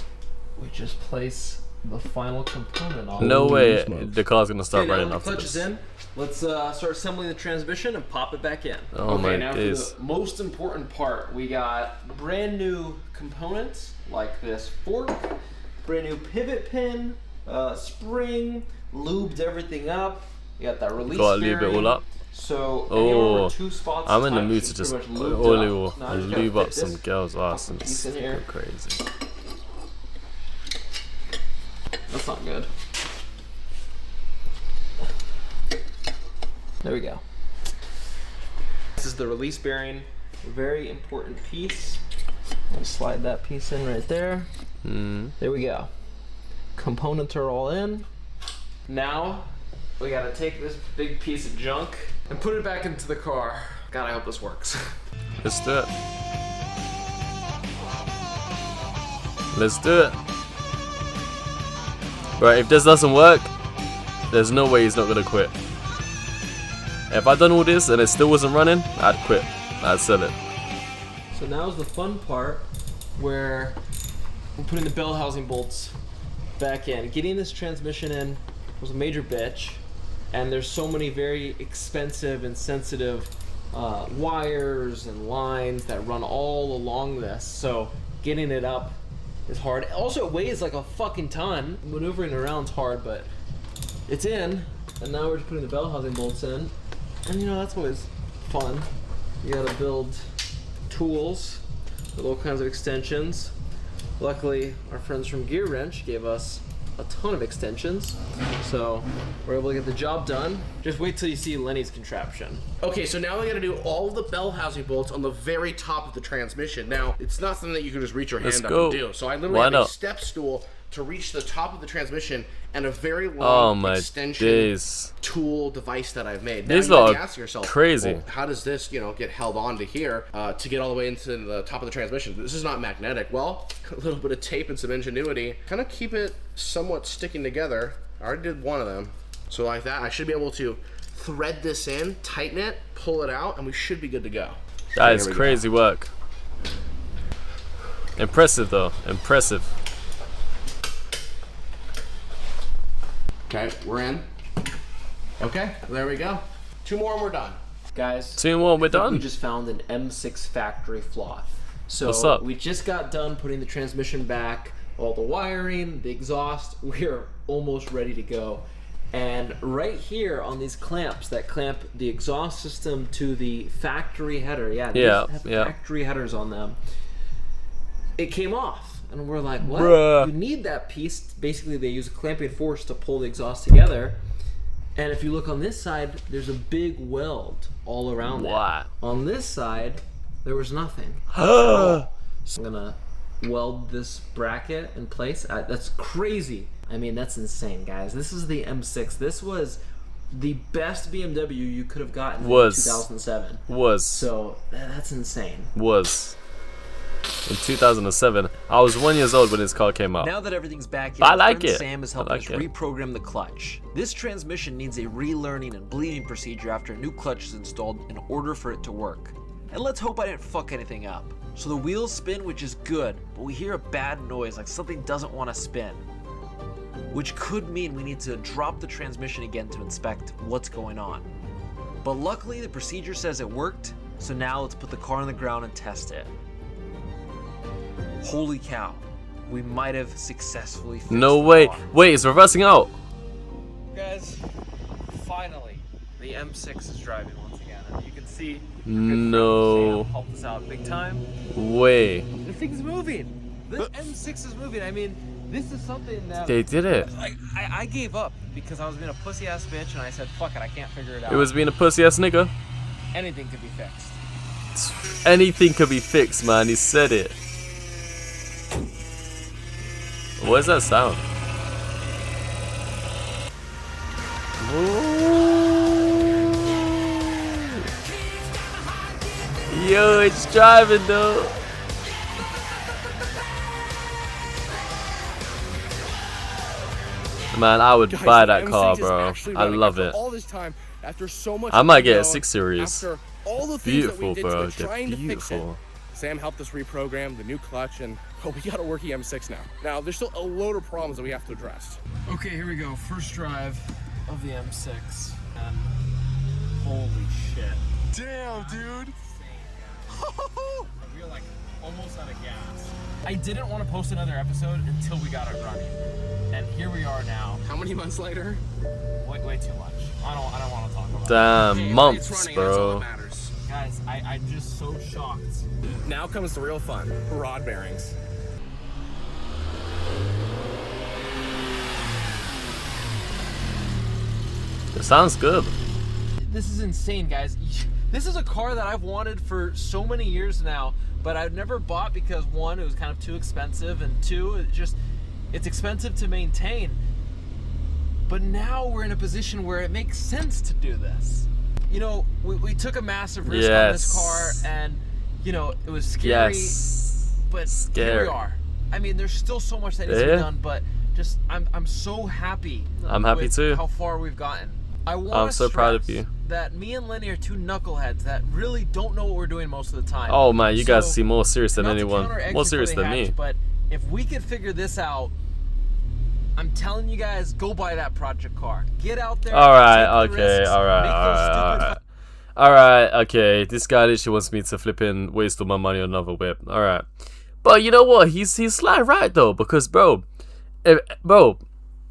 we just place the final component on. No way the car's gonna start Okay, running now the after clutch is this. in. Let's start assembling the transmission and pop it back in. Oh okay, my now days. for the most important part, we got brand new components like this fork, brand new pivot pin, spring, lubed everything up. You got that release Got to lube it bearing. all up. So Oh, over 2 spots I'm in the tight mood should to just pretty much put lubed oil up. Now I and just gotta lube fit up some this girls' ass fucking and piece in go here. crazy. That's not good. There we go. This is the release bearing, very important piece. I'll slide that piece in right there. There we go. Components are all in. Now we gotta take this big piece of junk and put it back into the car. God, I hope this works. Let's do it. Let's do it. Right, if this doesn't work, there's no way he's not gonna quit. If I'd done all this and it still wasn't running, I'd quit. I'd sell it. So now's the fun part where we're putting the bell housing bolts back in. Getting this transmission in was a major bitch, and there's so many very expensive and sensitive wires and lines that run all along this, so getting it up is hard. Also, it weighs like a fucking ton. Maneuvering around's hard, but it's in, and now we're just putting the bell housing bolts in, and you know, that's always fun. You gotta build tools with all kinds of extensions. Luckily, our friends from Gear Wrench gave us a ton of extensions, so we're able to get the job done. Just wait till you see Lenny's contraption. Okay, so now I gotta do all the bell housing bolts on the very top of the transmission. Now, it's not something that you can just reach your hand up and do. So I literally have a step stool to reach the top of the transmission and a very long extension tool device that I've made. Now These you might are be asking yourself, crazy. well, how does this, you know, get held on to here to get all the way into the top of the transmission? This is not magnetic. Well, a little bit of tape and some ingenuity, kind of keep it somewhat sticking together. I already did one of them. So like that, I should be able to thread this in, tighten it, pull it out, and we should be good to go. That is crazy work. Impressive though, impressive. Okay, we're in. Okay, there we go. 2 more and we're done. Guys, 2 more, we're we done. just found an M6 factory flaw. So What's up? we just got done putting the transmission back, all the wiring, the exhaust. We're almost ready to go. And right here on these clamps that clamp the exhaust system to the factory header, these have factory headers on them, it came off. And we're like, what? Bruh. You need that piece. Basically, they use a clamping force to pull the exhaust together. And if you look on this side, there's a big weld all around What? it. On this side, there was nothing. So I'm gonna weld this bracket in place. That's crazy. I mean, that's insane, guys. This is the M6. This was the best BMW you could have gotten in 2007. So that's insane. In 2007, I was 1 year old when this car came out. Now that everything's back here, I like friend it. Sam is helping us reprogram the clutch. This transmission needs a relearning and bleeding procedure after a new clutch is installed in order for it to work. And let's hope I didn't fuck anything up. So the wheels spin, which is good, but we hear a bad noise like something doesn't want to spin. Which could mean we need to drop the transmission again to inspect what's going on. But luckily the procedure says it worked, so now let's put the car on the ground and test it. Holy cow, we might have successfully fixed No the way. car. Wait, it's reversing out. Guys, finally, the M6 is driving once again. And you can see No Sam helped us out big time. way. The thing's moving. The M6 is moving. I mean, This is something that They did it. I gave up because I was being a pussy ass bitch and I said, fuck it, I can't figure it out. It was being a pussy ass nigga. Anything could be fixed. Anything could be fixed, man. He said it. What is that sound? Ooh. Yo, it's driving though. Man, I would buy that car, bro. I love it. All this time, after so much I might get a unknown, 6 Series. after all the things that Beautiful, we did bro. to it, They're trying to fix it, beautiful. Sam helped us reprogram the new clutch, and oh, we got a working M6 now. Now, there's still a load of problems that we have to address. Okay, here we go. First drive of the M6. And holy shit. Damn, dude. We were like almost out of gas. I didn't want to post another episode until we got it running. And here we are now. How many months later? Way too much. I don't want to talk about it. Damn, Hey, months, it's running, that's all bro. that matters. Guys, I'm just so shocked. Now comes the real fun. Rod bearings. It sounds good. This is insane, guys. This is a car that I've wanted for so many years now, but I've never bought because one, it was kind of too expensive, and two, it's expensive to maintain. But now we're in a position where it makes sense to do this. You know, we took a massive risk on this car, and you know, it was scary, but here we are. I mean, there's still so much that needs to be done, but just I'm so happy. I'm happy with too. How far we've gotten. I'm so proud of you. That me and Lenny are two knuckleheads that really don't know what we're doing most of the time. Oh man, you guys So, seem more serious than not to anyone. counter eggs More before serious they than me. hatch, But if we could figure this out, I'm telling you guys, go buy that project car. Get out there. Alright, take the okay, risks, alright, make those stupid alright. Alright, okay. This guy literally wants me to flipping waste all my money on another whip. Alright. But you know what? He's slightly right though, because bro,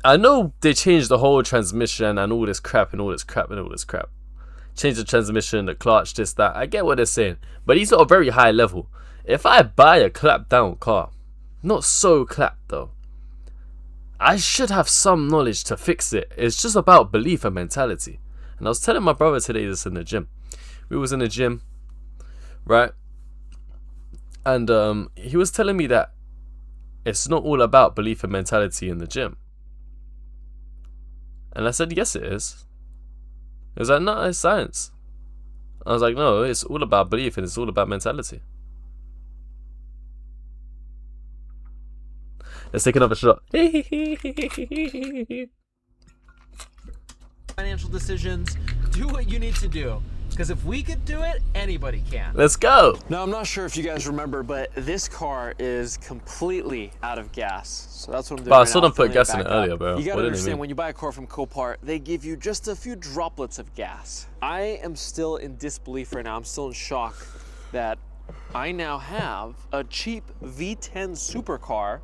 I know they changed the whole transmission and all this crap and all this crap and all this crap. Change the transmission, the clutch, this, that. I get what they're saying. But he's at a very high level. If I buy a clapped down car, not so clapped though, I should have some knowledge to fix it. It's just about belief and mentality. And I was telling my brother today this in the gym. We was in the gym, right? And he was telling me that it's not all about belief and mentality in the gym. And I said, yes, it is. He was like, no, it's science. I was like, no, it's all about belief and it's all about mentality. Let's take another shot. financial decisions. Do what you need to do. Because if we could do it, anybody can. Let's go. Now, I'm not sure if you guys remember, but this car is completely out of gas. So that's what I'm doing. But I right saw now, them put filling gas in back it earlier, up. bro. You What gotta did they understand, mean? when you buy a car from Copart, they give you just a few droplets of gas. I am still in disbelief right now. I'm still in shock that I now have a cheap V10 supercar,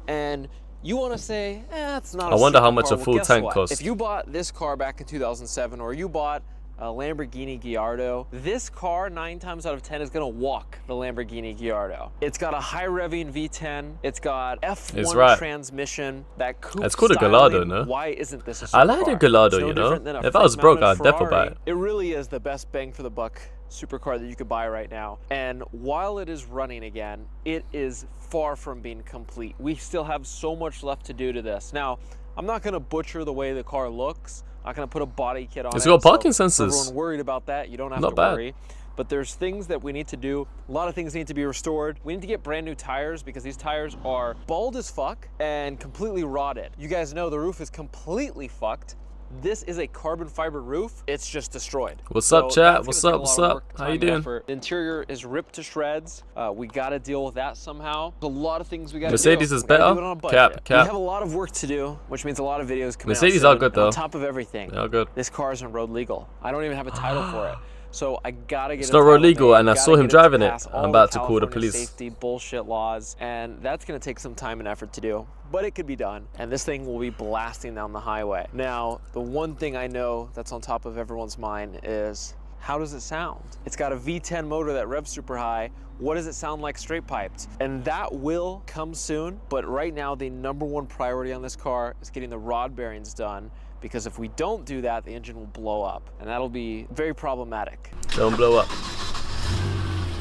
and you want to say, it's not. I wonder how supercar. much a Well, full guess tank what? costs. If you bought this car back in 2007, or you bought a Lamborghini Gallardo, this car 9 times out of 10 is gonna walk the Lamborghini Gallardo. It's got a high revving V10. It's got F1 transmission. That coupe It's called a styling. Gallardo, no? Why isn't this a supercar? I like the Gallardo, It's no you know? different than a If I was broke, front-mounted I'd definitely buy Ferrari. it. It really is the best bang for the buck supercar that you could buy right now. And while it is running again, it is far from being complete. We still have so much left to do to this. Now, I'm not gonna butcher the way the car looks. I'm not gonna put a body kit on it. It's got parking so sensors. Everyone worried about that. You don't have Not to bad. worry. But there's things that we need to do. A lot of things need to be restored. We need to get brand new tires because these tires are bald as fuck and completely rotted. You guys know the roof is completely fucked. This is a carbon fiber roof. It's just destroyed. What's up, So chat? that's What's gonna up? take a What's lot of up? work, How you time, doing? and effort. The interior is ripped to shreds. We got to deal with that somehow. There's a lot of things we got to do. Mercedes is We gotta better? do it on a budget. Cap, We cap. have a lot of work to do, which means a lot of videos coming out Mercedes soon. are good, And though. on top of everything, They're good. this car isn't road legal. I don't even have a title for it. So I gotta get It's a not road title legal, made. and I Gotta saw him get to driving it. pass I'm all the about to call the California police. Safety bullshit laws, and that's gonna take some time and effort to do. But it could be done, and this thing will be blasting down the highway. Now, the one thing I know that's on top of everyone's mind is how does it sound? It's got a V10 motor that revs super high. What does it sound like straight piped? And that will come soon, but right now the #1 priority on this car is getting the rod bearings done, because if we don't do that, the engine will blow up, and that'll be very problematic. Don't blow up.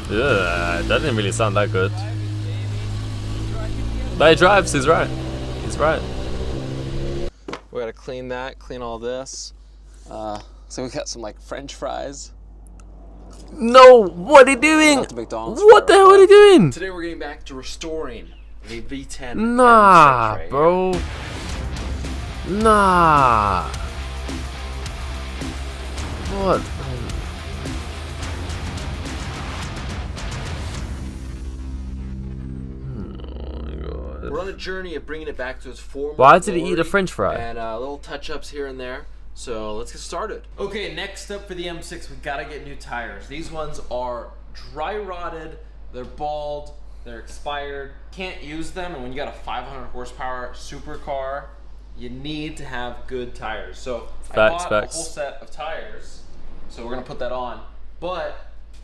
Yeah, that didn't really sound that good. But he drives, he's right. He's right. We gotta clean that, clean all this. So we got some like French fries. No, what are you doing? Not the McDonald's What the hell are you doing? Today we're getting back to restoring the V10 Nah, M6 right bro. Nah. What? here. We're on a journey of bringing it back to its former Why did he eat a glory French fry? and little touch-ups here and there. So let's get started. Okay, next up for the M6, we gotta get new tires. These ones are dry rotted, they're bald, they're expired. Can't use them, and when you got a 500 horsepower supercar, you need to have good tires. So I bought a whole set of tires, so we're gonna put that on. But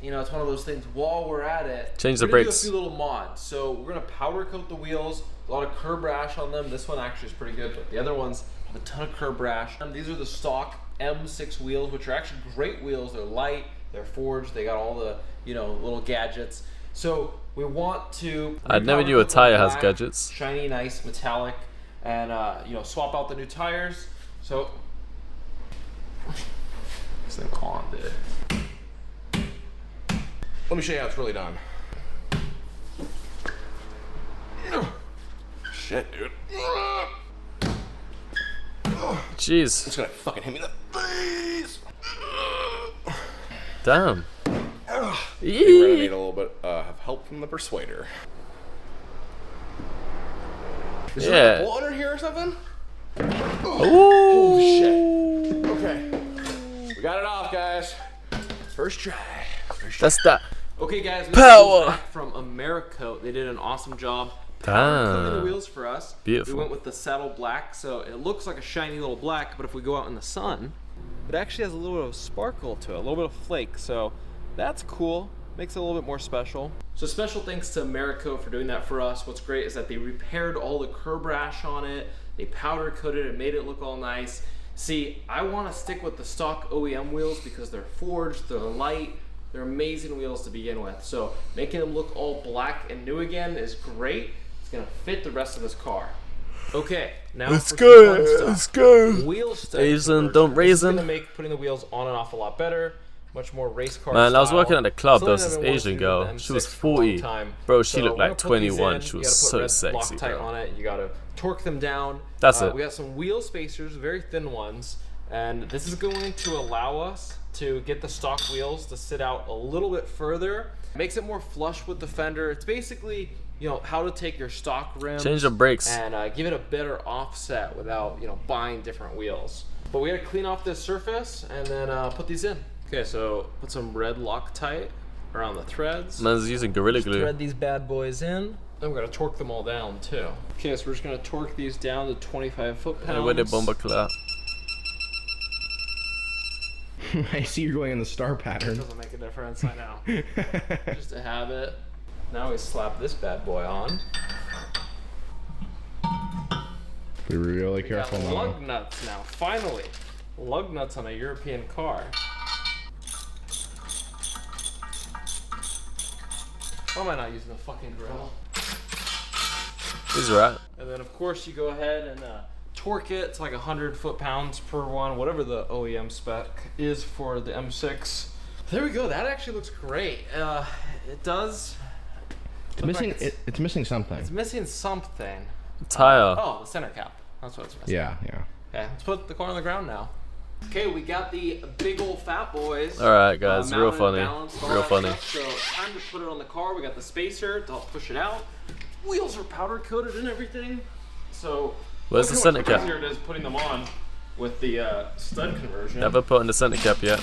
you know, it's one of those things. While we're at it, change the we're gonna brakes. do a few little mods. So we're gonna powder coat the wheels. A lot of curb rash on them. This one actually is pretty good, but the other ones have a ton of curb rash. And these are the stock M6 wheels, which are actually great wheels. They're light, they're forged, they got all the, you know, little gadgets. So we want to. I never knew a tire has gadgets. Shiny, nice, metallic, and you know, swap out the new tires. So this thing on, dude. Let me show you how it's really done. Shit, dude. Jeez. It's gonna fucking hit me in the face. Damn. We're gonna need a little bit of help from the persuader. Is there a bolt under here or something? Oh shit. Okay. We got it off, guys. First try. That's that. Okay, guys, we Power. got back from Americoat. They did an awesome job Damn. coating the wheels for us. Beautiful. We went with the saddle black, so it looks like a shiny little black, but if we go out in the sun, it actually has a little bit of sparkle to it, a little bit of flake, so that's cool. Makes it a little bit more special. So special thanks to Americoat for doing that for us. What's great is that they repaired all the curb rash on it, they powder coated it, made it look all nice. See, I want to stick with the stock OEM wheels because they're forged, they're light, they're amazing wheels to begin with. So making them look all black and new again is great. It's gonna fit the rest of this car. Okay, now Let's for go. some fun stuff. Let's go. Wheel stud Asian, conversion. don't This is raisin. gonna make putting the wheels on and off a lot better. Much more race car Man, I was style. working at the club. There was Something this I've been Asian wanting to girl. do with the She was M6 for a long 40. time. Bro, she So looked we're like gonna put these 21. in. She You was gotta so put red sexy, Loctite bro. on it. You gotta torque them down. That's it. We got some wheel spacers, very thin ones, and this is going to allow us to get the stock wheels to sit out a little bit further. Makes it more flush with the fender. It's basically, you know, how to take your stock rims, Change the brakes. and give it a better offset without, you know, buying different wheels. But we gotta clean off this surface and then put these in. Okay, so put some red Loctite around the threads. Man's using Gorilla Just Glue. thread these bad boys in. Then we're gonna torque them all down too. Okay, so we're just gonna torque these down to 25 foot-pounds. With the bomber clap. I see you're going in the star pattern. Doesn't make a difference, I know. Just to have it. Now we slap this bad boy on. Be really Got careful now. lug nuts now, finally. Lug nuts on a European car. Why am I not using the fucking grill? He's right. And then of course you go ahead and torque it to like 100 foot-pounds per one, whatever the OEM spec is for the M6. There we go, that actually looks great. It does. It's missing. It's missing something. It's missing something. Tire. Oh, the center cap. That's what it's missing. Yeah. Okay, let's put the car on the ground now. Okay, we got the big old fat boys. Alright, guys. Real mounted, funny. balanced, all Real that funny. stuff. So time to put it on the car. We got the spacer to help push it out. Wheels are powder coated and everything. So Where's the look how center much cap? easier it is putting them on with the stud conversion. Never put in the center cap yet.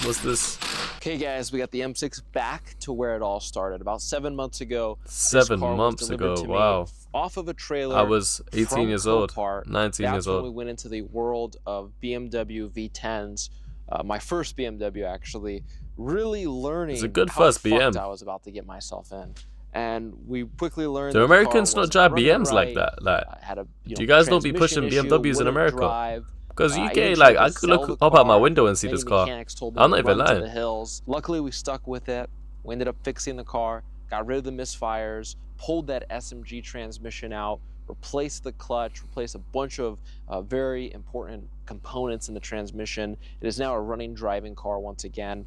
What's this? Okay, guys, we got the M6 back to where it all started. About 7 months ago. this 7 car was months delivered ago. to me Wow. Off of a trailer. I was 18 from years old. Copart. 19 That's years when we old. went into the world of BMW V10s. my first BMW actually, really learning It's a good how first fucked BM. I was about to get myself in. And we quickly learned Do that Americans the car not drive wasn't running BMs like right, that? Like, had a, do you guys not be transmission pushing issue, BMWs in wouldn't America? drive. Because I UK, even like, tried I to could sell look the up out my car. window and see Many this car. mechanics told me I'm to not even run to lying. the hills. Luckily, we stuck with it. We ended up fixing the car, got rid of the misfires, pulled that SMG transmission out, replaced the clutch, replaced a bunch of very important components in the transmission. It is now a running driving car once again.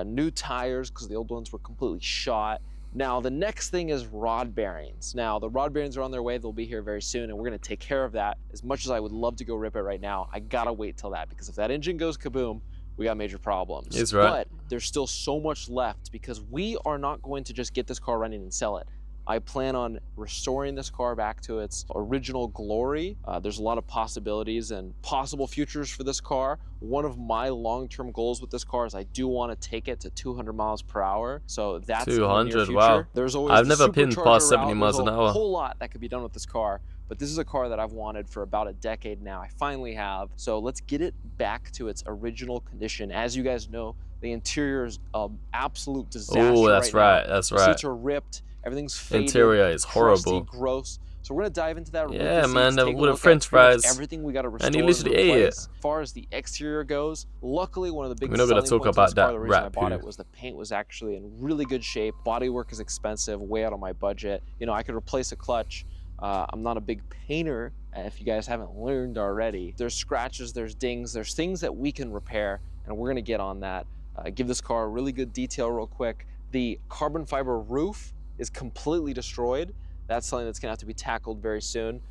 New tires because the old ones were completely shot. Now the next thing is rod bearings. Now the rod bearings are on their way. They'll be here very soon and we're gonna take care of that. As much as I would love to go rip it right now, I gotta wait till that, because if that engine goes kaboom, we got major problems. He's right. But there's still so much left, because we are not going to just get this car running and sell it. I plan on restoring this car back to its original glory. There's a lot of possibilities and possible futures for this car. One of my long-term goals with this car is I do want to take it to 200 miles per hour. So that's in the near 200, future. wow. There's always I've the never pinned supercharger past 70 route. miles There's an a hour. whole lot that could be done with this car. But this is a car that I've wanted for about a decade now. I finally have. So let's get it back to its original condition. As you guys know, the interior is an absolute disaster. Oh, that's right. Now. That's The right. seats are ripped. Everything's faded. Interior is horrible. Crusty, gross. So we're gonna dive into that. Yeah, rip the man, seats, them take a with the look at French pretty much fries. everything we gotta restore And he literally ate it. As far as the exterior goes, luckily one of the big We're not gonna selling talk points of this about car, that the reason I rap bought here. it was the paint was actually in really good shape. Bodywork is expensive, way out of my budget. You know, I could replace a clutch. I'm not a big painter, if you guys haven't learned already. There's scratches, there's dings, there's things that we can repair, and we're gonna get on that. Give this car a really good detail real quick. The carbon fiber roof is completely destroyed. That's something that's gonna have to be tackled very soon.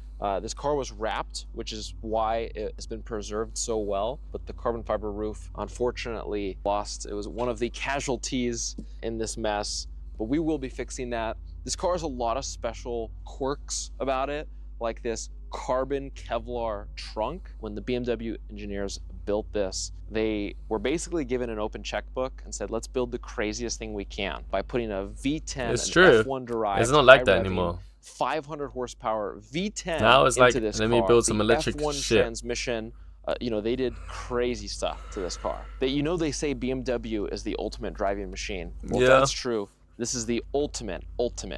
This car was wrapped, which is why it has been preserved so well, but the carbon fiber roof unfortunately lost. It was one of the casualties in this mess, but we will be fixing that. This car has a lot of special quirks about it, like this carbon Kevlar trunk. When the BMW engineers built this, they were basically given an open checkbook and said, let's build the craziest thing we can by putting a V10, It's an true. F1 derived, It's not like that high-revving, anymore. 500 horsepower V10 Now it's like, into this let me car. build some The electric F1 shit. transmission. You know, they did crazy stuff to this car. They say BMW is the ultimate driving machine. Well, if Yeah. that's true, this is the ultimate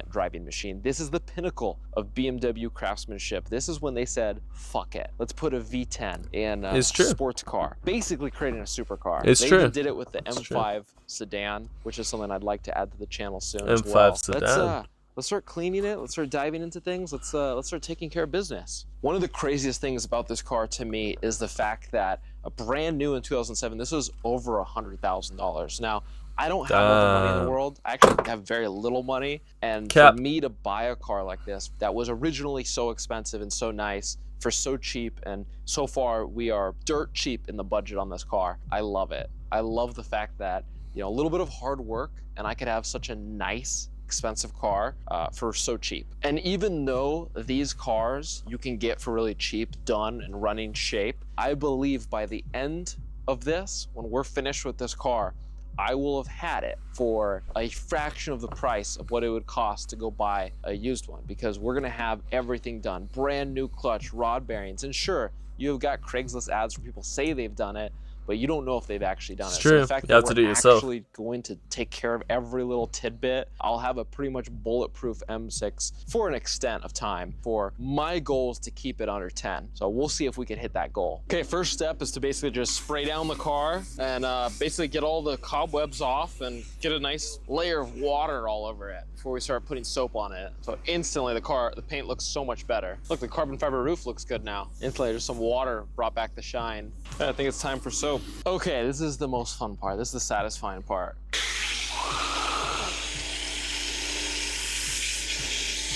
driving machine. This is the pinnacle of BMW craftsmanship. This is when they said, fuck it. Let's put a V10 in a It's true. sports car, basically creating a supercar. It's they true. even did it with the It's M5 sedan, which is something I'd like to add to the channel soon M5 as well. sedan. Let's start cleaning it. Let's start diving into things. Let's start taking care of business. One of the craziest things about this car to me is the fact that a brand new in 2007, this was over $100,000. Now, I don't have all the money in the Damn. world. I actually have very little money. And Cap. for me to buy a car like this that was originally so expensive and so nice for so cheap, and so far we are dirt cheap in the budget on this car. I love it. I love the fact that, you know, a little bit of hard work and I could have such a nice, expensive car for so cheap. And even though these cars you can get for really cheap, done and running shape, I believe by the end of this, when we're finished with this car, I will have had it for a fraction of the price of what it would cost to go buy a used one, because we're gonna have everything done. Brand new clutch, rod bearings, and sure, you've got Craigslist ads where people say they've done it, but you don't know if they've actually done It's it. true. So the fact You that have to do it we're yourself. actually going to take care of every little tidbit, I'll have a pretty much bulletproof M6 for an extent of time. For my goal is to keep it under 10. So we'll see if we can hit that goal. Okay, first step is to basically just spray down the car and basically get all the cobwebs off and get a nice layer of water all over it before we start putting soap on it. So instantly the paint looks so much better. Look, the carbon fiber roof looks good now. Instantly just some water brought back the shine. I think it's time for soap. Okay, this is the most fun part. This is the satisfying part.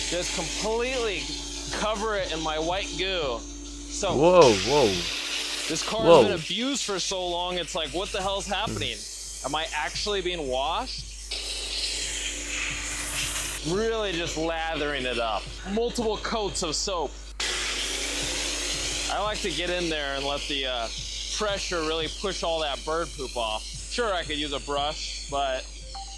Just completely cover it in my white goo. So Whoa, whoa. this car Whoa. has been abused for so long, it's like, what the hell's happening? Am I actually being washed? Really just lathering it up. Multiple coats of soap. I like to get in there and let the pressure really push all that bird poop off. Sure, I could use a brush, but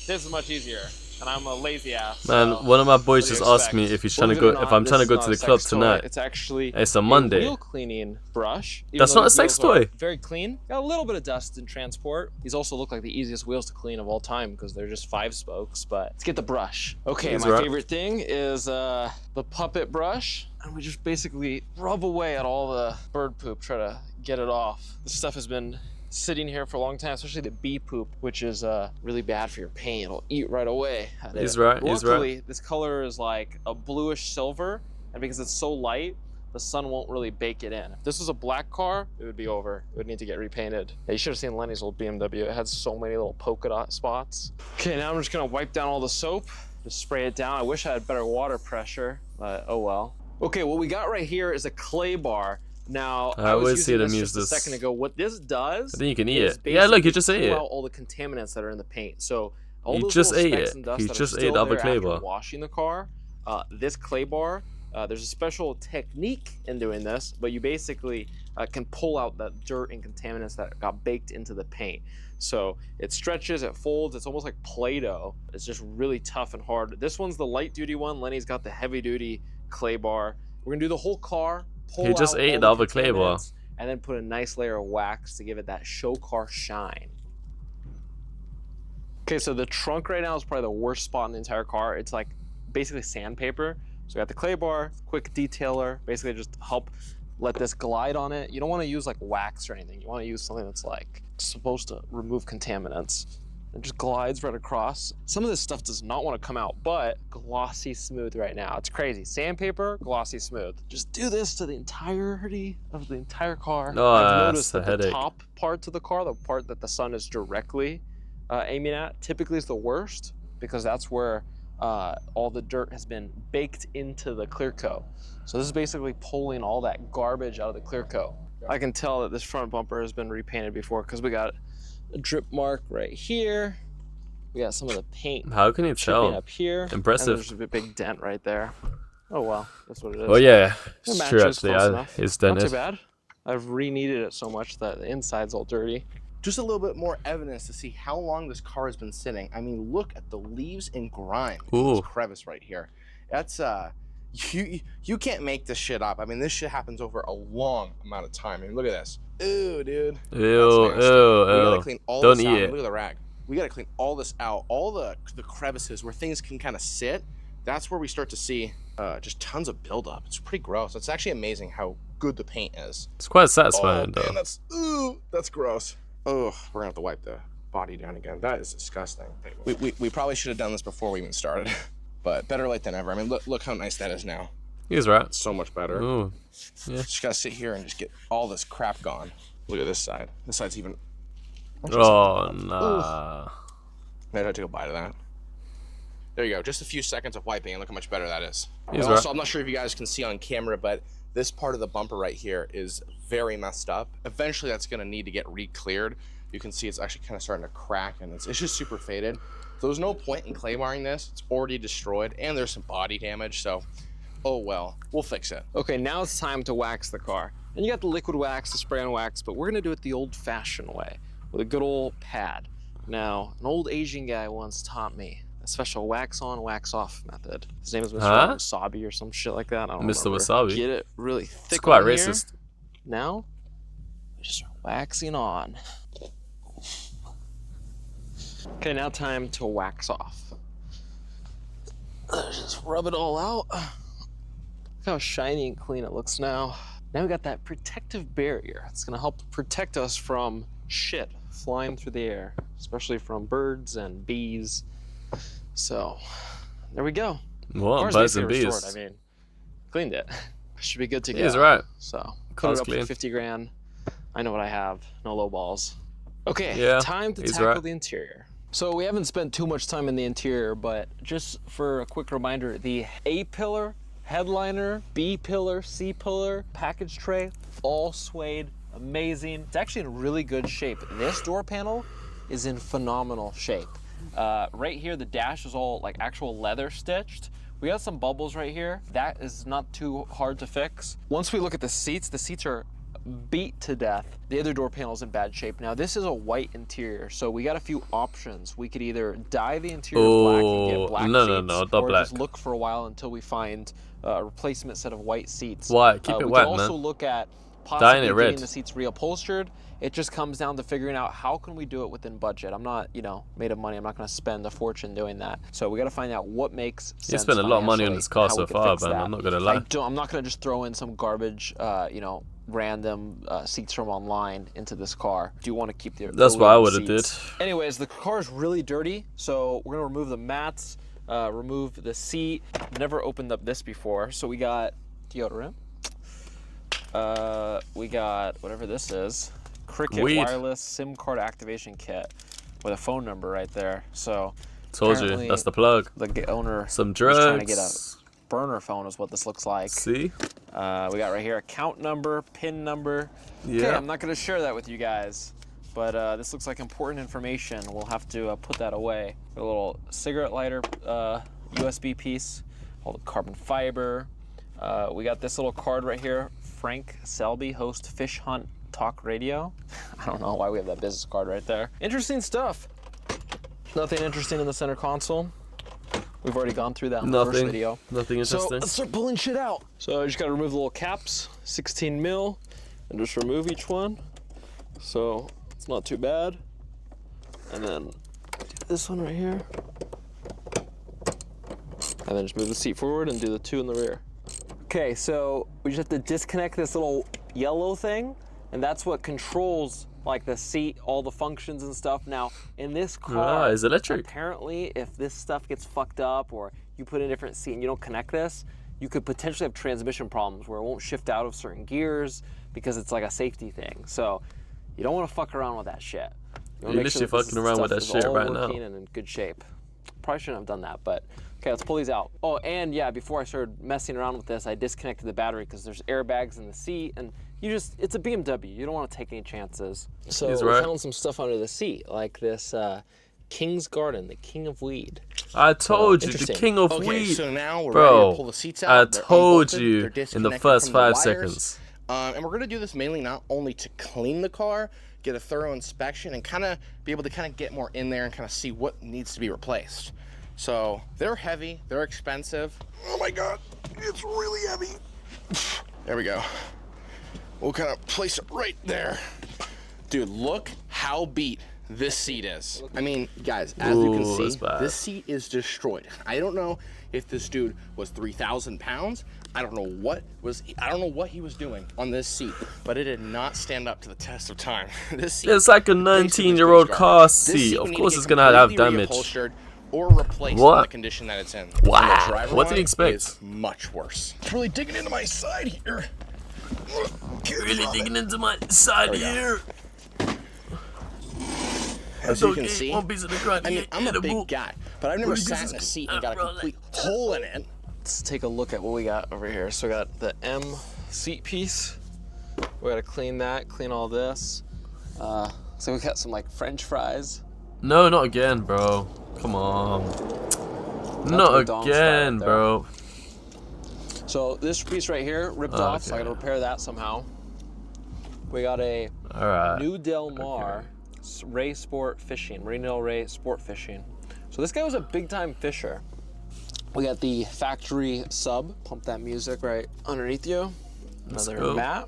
this is much easier. and I'm a lazy ass. Man, so one of my boys what do you just asked expect? me if he's trying to Believe it go, or if not, I'm trying to this go is to not the a club sex toy. tonight. It's actually It's a Monday. wheel cleaning brush. Even That's though not a these sex wheels are toy. Very clean. Got a little bit of dust in transport. These also look like the easiest wheels to clean of all time because they're just 5 spokes. But let's get the brush. Okay, He's my right. favorite thing is the puppet brush, and we just basically rub away at all the bird poop, try to get it off. This stuff has been sitting here for a long time, especially the bee poop, which is really bad for your paint. It'll eat right away. He's right, he's right. Luckily, this color is like a bluish silver, and because it's so light, the sun won't really bake it in. If this was a black car, it would be over. It would need to get repainted. Yeah, you should have seen Lenny's old BMW. It had so many little polka dot spots. Okay, now I'm just gonna wipe down all the soap, just spray it down. I wish I had better water pressure, but oh well. Okay, what we got right here is a clay bar. Now, I I was always see using them this use just a this. second ago. What this does I think you can eat is it. Yeah, look, you basically just ate pull it. out all the contaminants that are in the paint. So all He those just little ate specks it. and dust He that just are ate still the other there clay after bar. washing the car, this clay bar, there's a special technique in doing this, but you basically can pull out that dirt and contaminants that got baked into the paint. So it stretches, it folds, it's almost like Play-Doh. It's just really tough and hard. This one's the light duty one. Lenny's got the heavy duty clay bar. We're gonna do the whole car, pull He just out ate all the other clay bar. contaminants, and then put a nice layer of wax to give it that show car shine. Okay, so the trunk right now is probably the worst spot in the entire car. It's like basically sandpaper. So we got the clay bar, quick detailer, basically just help let this glide on it. You don't want to use like wax or anything. You want to use something that's like supposed to remove contaminants. It just glides right across. Some of this stuff does not want to come out, but glossy smooth right now. It's crazy. Sandpaper, glossy smooth. Just do this to the entirety of the entire car. Oh, I've that's noticed a that the headache. top parts of the car, the part that the sun is directly aiming at, typically is the worst because that's where all the dirt has been baked into the clear coat. So this is basically pulling all that garbage out of the clear coat. I can tell that this front bumper has been repainted before because we got a drip mark right here. We got some of the paint How can you chipping tell? up here. Impressive. And there's a big dent right there. Oh well, that's what it is. Oh yeah, It it's true matches actually. close enough. It's Not done too it. bad. I've re-kneaded it so much that the inside's all dirty. Just a little bit more evidence to see how long this car has been sitting. I mean, look at the leaves and grime in Ooh. this crevice right here. That's you can't make this shit up. I mean, this shit happens over a long amount of time. I mean, look at this. Ew, dude. Ew, That's nasty. ew, We gotta ew. clean all Don't this eat out. it. Look at the rag. We gotta clean all this out. All the crevices where things can kind of sit. That's where we start to see just tons of buildup. It's pretty gross. It's actually amazing how good the paint is. It's quite Oh satisfying man, though. that's gross. Oh, we're gonna have to wipe the body down again. That is disgusting. We probably should have done this before we even started, but better late than ever. I mean, look how nice that is now. He's right. It's so much better. Ooh. Just gotta sit here and just get all this crap gone. Look at this side. This side's even. Oh nah. Maybe I took a bite of that. There you go. Just a few seconds of wiping, and look how much better that is. He's And also, right. I'm not sure if you guys can see on camera, but this part of the bumper right here is very messed up. Eventually, that's gonna need to get re-cleared. You can see it's actually kind of starting to crack, and it's just super faded. So there's no point in clay barring this. It's already destroyed, and there's some body damage. So, oh well, we'll fix it. Okay, now it's time to wax the car. And you got the liquid wax, the spray on wax, but we're gonna do it the old-fashioned way with a good old pad. Now, an old Asian guy once taught me a special wax on, wax off method. His name is Mr. Huh? Wasabi or some shit like that. I don't Mr. remember. Wasabi? Get it really thick. It's quite on here. racist. Now, we just start waxing on. Okay, now time to wax off. Just rub it all out. Look how shiny and clean it looks now. Now we got that protective barrier. It's gonna help protect us from shit flying through the air, especially from birds and bees. So, there we go. What? Car's Birds and basically bees. restored. I mean, cleaned it. Should be good to go. He's right. So, cut Car's it up clean. for 50 grand. I know what I have. No low balls. Okay, Yeah, time to he's tackle right. the interior. So we haven't spent too much time in the interior, but just for a quick reminder, the A pillar, headliner, B pillar, C pillar, package tray, all suede, amazing. It's actually in really good shape. This door panel is in phenomenal shape. Right here, the dash is all like actual leather stitched. We got some bubbles right here. That is not too hard to fix. Once we look at the seats are beat to death. The other door panel is in bad shape. Now this is a white interior, so we got a few options. We could either dye the interior black and get black sheets, not or black. just look for a while until we find a replacement set of white seats. Why? Keep it we white, could also man. look at Dyeing possibly it red. getting the seats reupholstered. It just comes down to figuring out how can we do it within budget. I'm not, made of money. I'm not going to spend a fortune doing that. So we got to find out what makes sense. You spent a lot of money on this car how we so can far, fix man. that. I'm not gonna lie. I'm not going to just throw in some garbage, random seats from online into this car. Do you want to keep the That's what I would have did. Anyways, the car is really dirty, so we're going to remove the mats, remove the seat. Never opened up this before, so we got deodorant. We got whatever this is. Cricket Weed. wireless SIM card activation kit with a phone number right there. So Told you, apparently that's the plug. the owner Some was trying to get a drugs. burner phone is what this looks like. See? We got right here account number, PIN number. Okay, Yeah. I'm not going to share that with you guys, but this looks like important information. We'll have to put that away. Got a little cigarette lighter USB piece, all the carbon fiber. We got this little card right here. Frank Selby, host Fish Hunt Talk Radio. I don't know why we have that business card right there. Interesting stuff. Nothing interesting in the center console. We've already gone through that in the first video. Nothing So interesting. let's start pulling shit out. So I just gotta remove the little caps, 16 mil, and just remove each one. So it's not too bad. And then do this one right here. And then just move the seat forward and do the two in the rear. Okay, so we just have to disconnect this little yellow thing, and that's what controls like the seat, all the functions and stuff. Now, in this car, it's electric. apparently if this stuff gets fucked up or you put in a different seat and you don't connect this, you could potentially have transmission problems where it won't shift out of certain gears because it's like a safety thing. So you don't want to fuck around with that shit. You You're literally fucking around with that shit right now. And in good shape. Probably shouldn't have done that, but okay, let's pull these out. Oh, and yeah, before I started messing around with this, I disconnected the battery because there's airbags in the seat, and it's a BMW. You don't want to take any chances. So He's we right. found some stuff under the seat, like this King's Garden, the king of weed. I told you, the Interesting. king of Okay, weed. so now we're ready Bro, to pull the seats I out. They're told unbolted, you they're in the disconnected first from the 5 wires. seconds. And we're gonna do this mainly not only to clean the car, get a thorough inspection, and kind of be able to kind of get more in there and kind of see what needs to be replaced. So they're heavy, they're expensive. Oh my God, it's really heavy. There we go. We'll kind of place it right there. Dude, look how beat this seat is. I mean, guys, as you can Ooh, that's see, bad. this seat is destroyed. I don't know if this dude was 3,000 pounds. I don't know what he was doing on this seat, but it did not stand up to the test of time. This seat, It's like a basically 19-year-old is car This seat. Of we need course to it's get gonna have completely damage. reupholstered or replaced What? in the condition that it's in. Wow. And the driver What did one you expect? is much worse. It's really digging into my side here. You're really digging into my side we go. here. As you can see, One piece of the grind. I mean, I'm a edible. big guy, but I've never What do you sat guys in a think? seat and got a complete hole in it. Let's take a look at what we got over here. So we got the M seat piece. We gotta clean that, clean all this. So we got some like French fries. No, not again, bro. Come on. the Not McDonald's again, fry right bro. So this piece right here ripped off, so I gotta repair that somehow. We got a Alright. New Del Mar Ray Sport Fishing, Marine Del Rey Sport Fishing. So this guy was a big time fisher. We got the factory sub, pump that music right underneath you. Another go. mat.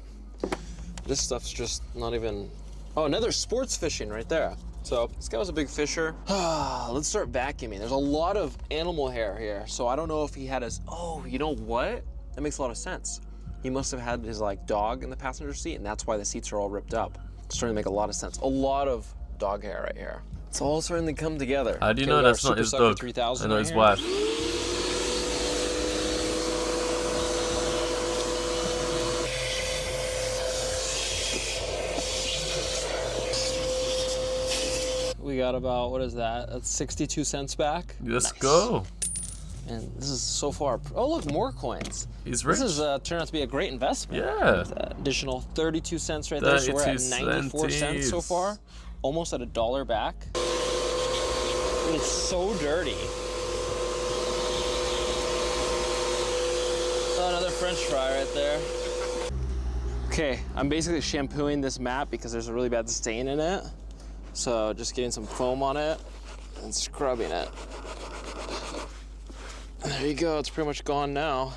This stuff's just not even, oh, another sports fishing right there. So this guy was a big fisher. Let's start vacuuming. There's a lot of animal hair here. So I don't know if he had his, oh, you know what? That makes a lot of sense. He must have had his like dog in the passenger seat, and that's why the seats are all ripped up. It's starting to make a lot of sense. A lot of dog hair right here. It's all starting to come together. How do you Okay, know we got that's our not his Super Sucker dog? 3000 I know right his here. wife. We got about, what is that? That's 62 cents back. Let's Nice. go. And this is so far, oh look, more coins. He's rich. This is turned out to be a great investment. Yeah. Additional 32 cents right there, so we're at 32 94 cents so centis. far. Almost at $1 back. It's so dirty. Oh, another French fry right there. Okay, I'm basically shampooing this mat because there's a really bad stain in it. So just getting some foam on it and scrubbing it. There you go, it's pretty much gone now.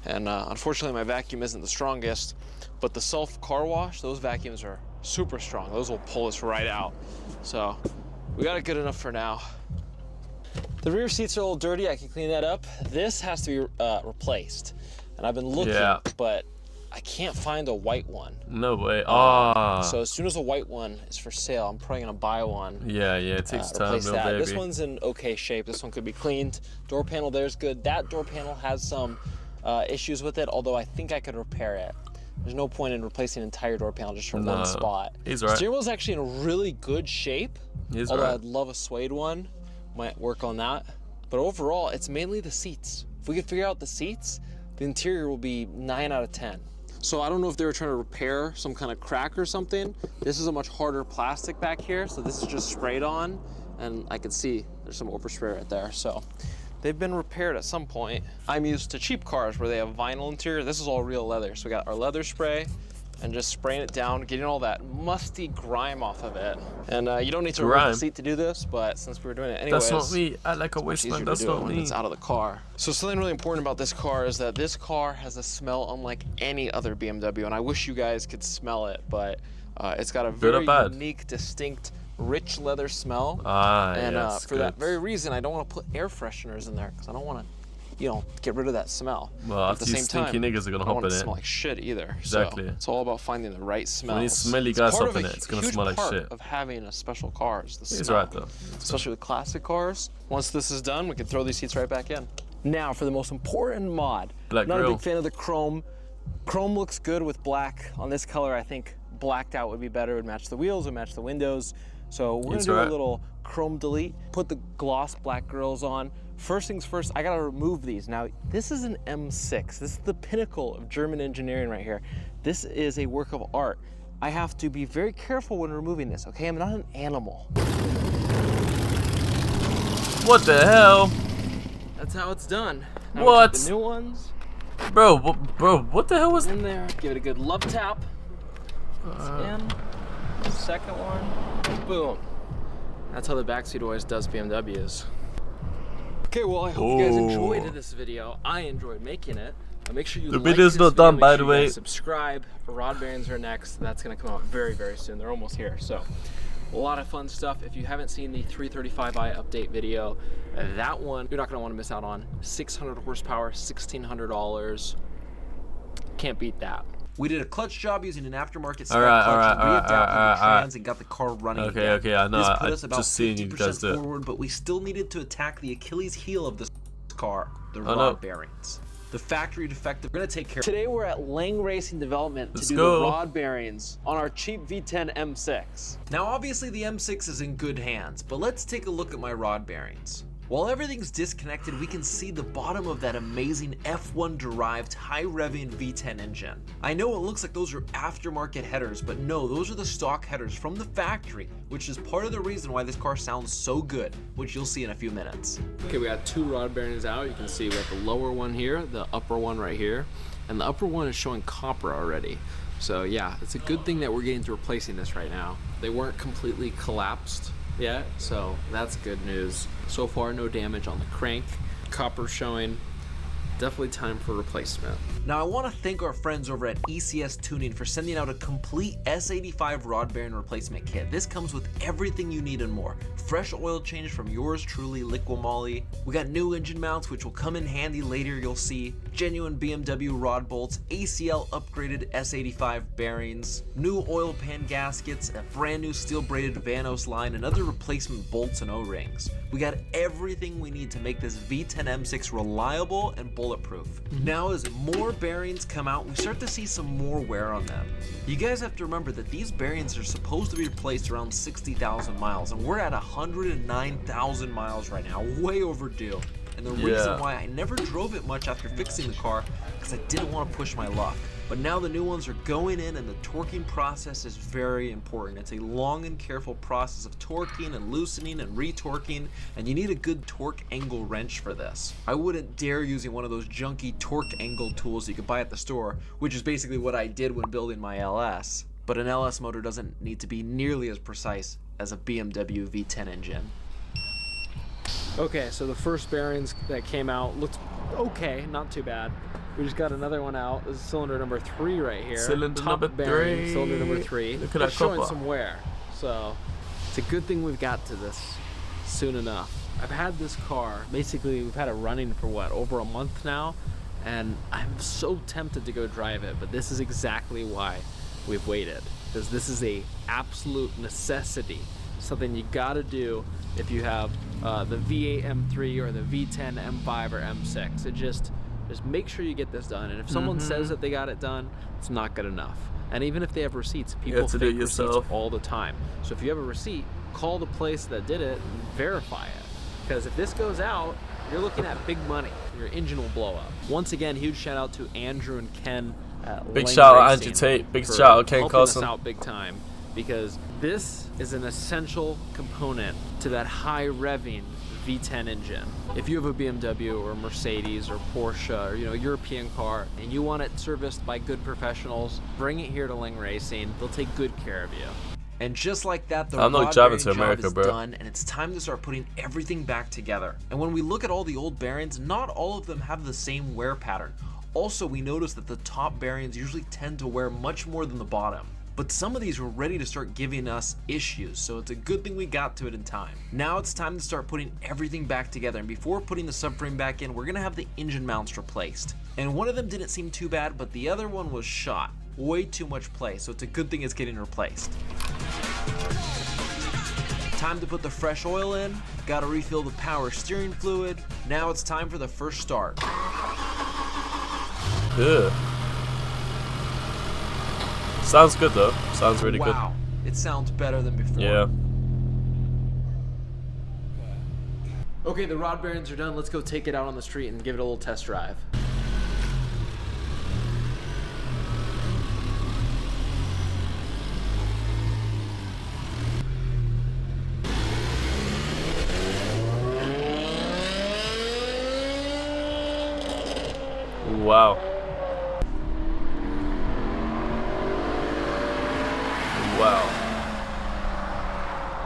And unfortunately my vacuum isn't the strongest, but the self car wash, those vacuums are super strong. Those will pull this right out. So we got it good enough for now. The rear seats are a little dirty, I can clean that up. This has to be replaced. And I've been looking, but I can't find a white one. No way. So as soon as a white one is for sale, I'm probably gonna buy one. Yeah, it takes time, replace that. baby. This one's in okay shape. This one could be cleaned. Door panel there's good. That door panel has some issues with it, although I think I could repair it. There's no point in replacing an entire door panel just from one spot. He's right. Steering wheel's actually in really good shape. He's although right. I'd love a suede one. Might work on that. But overall, it's mainly the seats. If we could figure out the seats, the interior will be 9 out of 10. So I don't know if they were trying to repair some kind of crack or something. This is a much harder plastic back here, so this is just sprayed on, and I can see there's some overspray right there. So they've been repaired at some point. I'm used to cheap cars where they have vinyl interior. This is all real leather. So we got our leather spray and just spraying it down, getting all that musty grime off of it. And you don't need to remove the seat to do this, but since we were doing it anyways, that's not me. I like a wasteland. That's not me. It's out of the car. So something really important about this car is that this car has a smell unlike any other BMW, and I wish you guys could smell it, but it's got a very unique, distinct, rich leather smell. And for that very reason, I don't want to put air fresheners in there because I don't want to, you know, get rid of that smell. Well, at the same stinky time, niggas are gonna I don't hop want in it to it. smell like shit either. Exactly. So it's all about finding the right smell. When you smelly guys hop in it, it's gonna smell like shit. Of having a special car is the smell. He's right though. Especially with classic cars. Once this is done, we can throw these seats right back in. Now for the most important mod. Black Not grill. a big fan of the chrome. Chrome looks good with black. On this color, I think blacked out would be better. It would match the wheels, would match the windows. So we're gonna do a little chrome delete, put the gloss black grills on. First things first, I gotta remove these. Now, this is an M6. This is the pinnacle of German engineering right here. This is a work of art. I have to be very careful when removing this, okay? I'm not an animal. What the hell? That's how it's done. Now What? we take the new ones Bro, what the hell was in there. Give it a good love tap. It's in. Second one. Boom. That's how the backseat always does BMWs. Okay, well, I hope you guys enjoyed this video. I enjoyed making it. Make sure you The like video's this not video. done, Make by sure the you way. guys subscribe. Rod bearings are next. That's gonna come out very, very soon. They're almost here. So, a lot of fun stuff. If you haven't seen the 335i update video, that one you're not gonna want to miss out on. 600 horsepower, $1,600. Can't beat that. We did a clutch job using an aftermarket step Alright, clutch, alright, readapted the trans and got the car running again. Okay, I know. This put I us about just seen you 50% guys do it. forward, but we still needed to attack the Achilles heel of this car, the rod no. bearings. The factory defective, we're gonna take care of. Today we're at Lang Racing Development to do go. the rod bearings on our cheap V10 M6. Now obviously the M6 is in good hands, but let's take a look at my rod bearings. While everything's disconnected, we can see the bottom of that amazing F1 derived high-revving V10 engine. I know it looks like those are aftermarket headers, but no, those are the stock headers from the factory, which is part of the reason why this car sounds so good, which you'll see in a few minutes. Okay, we got two rod bearings out. You can see we got the lower one here, the upper one right here, and the upper one is showing copper already. So yeah, it's a good thing that we're getting to replacing this right now. They weren't completely collapsed yet, so that's good news. So far, no damage on the crank. Copper showing. Definitely time for replacement. Now I want to thank our friends over at ECS Tuning for sending out a complete S85 rod bearing replacement kit. This comes with everything you need and more. Fresh oil change from yours truly, Liquimolly. We got new engine mounts which will come in handy later, you'll see. Genuine BMW rod bolts, ACL upgraded S85 bearings, new oil pan gaskets, a brand new steel braided Vanos line, and other replacement bolts and O-rings. We got everything we need to make this V10 M6 reliable and bulletproof. Now as more bearings come out, we start to see some more wear on them. You guys have to remember that these bearings are supposed to be replaced around 60,000 miles, and we're at 109,000 miles right now, way overdue. And the reason why I never drove it much after fixing the car, because I didn't want to push my luck. But now the new ones are going in, and the torquing process is very important. It's a long and careful process of torquing and loosening and retorquing, and you need a good torque angle wrench for this. I wouldn't dare using one of those junky torque angle tools you could buy at the store, which is basically what I did when building my LS. But an LS motor doesn't need to be nearly as precise as a BMW V10 engine. Okay, so the first bearings that came out looked okay, not too bad. We just got another one out. This is cylinder number 3 right here. Cylinder Top number bearing, 3. Cylinder number 3. Look at that It's showing copper. some wear. So it's a good thing we've got to this soon enough. I've had this car, basically we've had it running for what, over a month now? And I'm so tempted to go drive it, but this is exactly why we've waited. Because this is a absolute necessity. Something you gotta do if you have the V8 M3 or the V10 M5 or M6. It just make sure you get this done. And if someone says that they got it done, it's not good enough. And even if they have receipts, people have to do fake it receipts yourself. all the time. So if you have a receipt, call the place that did it and verify it. Because if this goes out, you're looking at big money. Your engine will blow up. Once again, huge shout out to Andrew and Ken at Big Lane shout out Racing Andrew Tate. Big for shout out Ken helping Carson. us out big time, because this is an essential component to that high revving V10 engine. If you have a BMW or a Mercedes or Porsche or European car and you want it serviced by good professionals, bring it here to Lane Racing. They'll take good care of you. And just like that, the I'm not rod driving bearing to job America, is bro. done, and it's time to start putting everything back together. And when we look at all the old bearings, not all of them have the same wear pattern. Also, we notice that the top bearings usually tend to wear much more than the bottom. But some of these were ready to start giving us issues, so it's a good thing we got to it in time. Now it's time to start putting everything back together, and before putting the subframe back in, we're gonna have the engine mounts replaced. And one of them didn't seem too bad, but the other one was shot. Way too much play, so it's a good thing it's getting replaced. Time to put the fresh oil in, gotta refill the power steering fluid. Now it's time for the first start. Ugh. Sounds good though. Sounds really good. Wow, it sounds better than before. Yeah. Okay, the rod bearings are done. Let's go take it out on the street and give it a little test drive. Wow. Wow.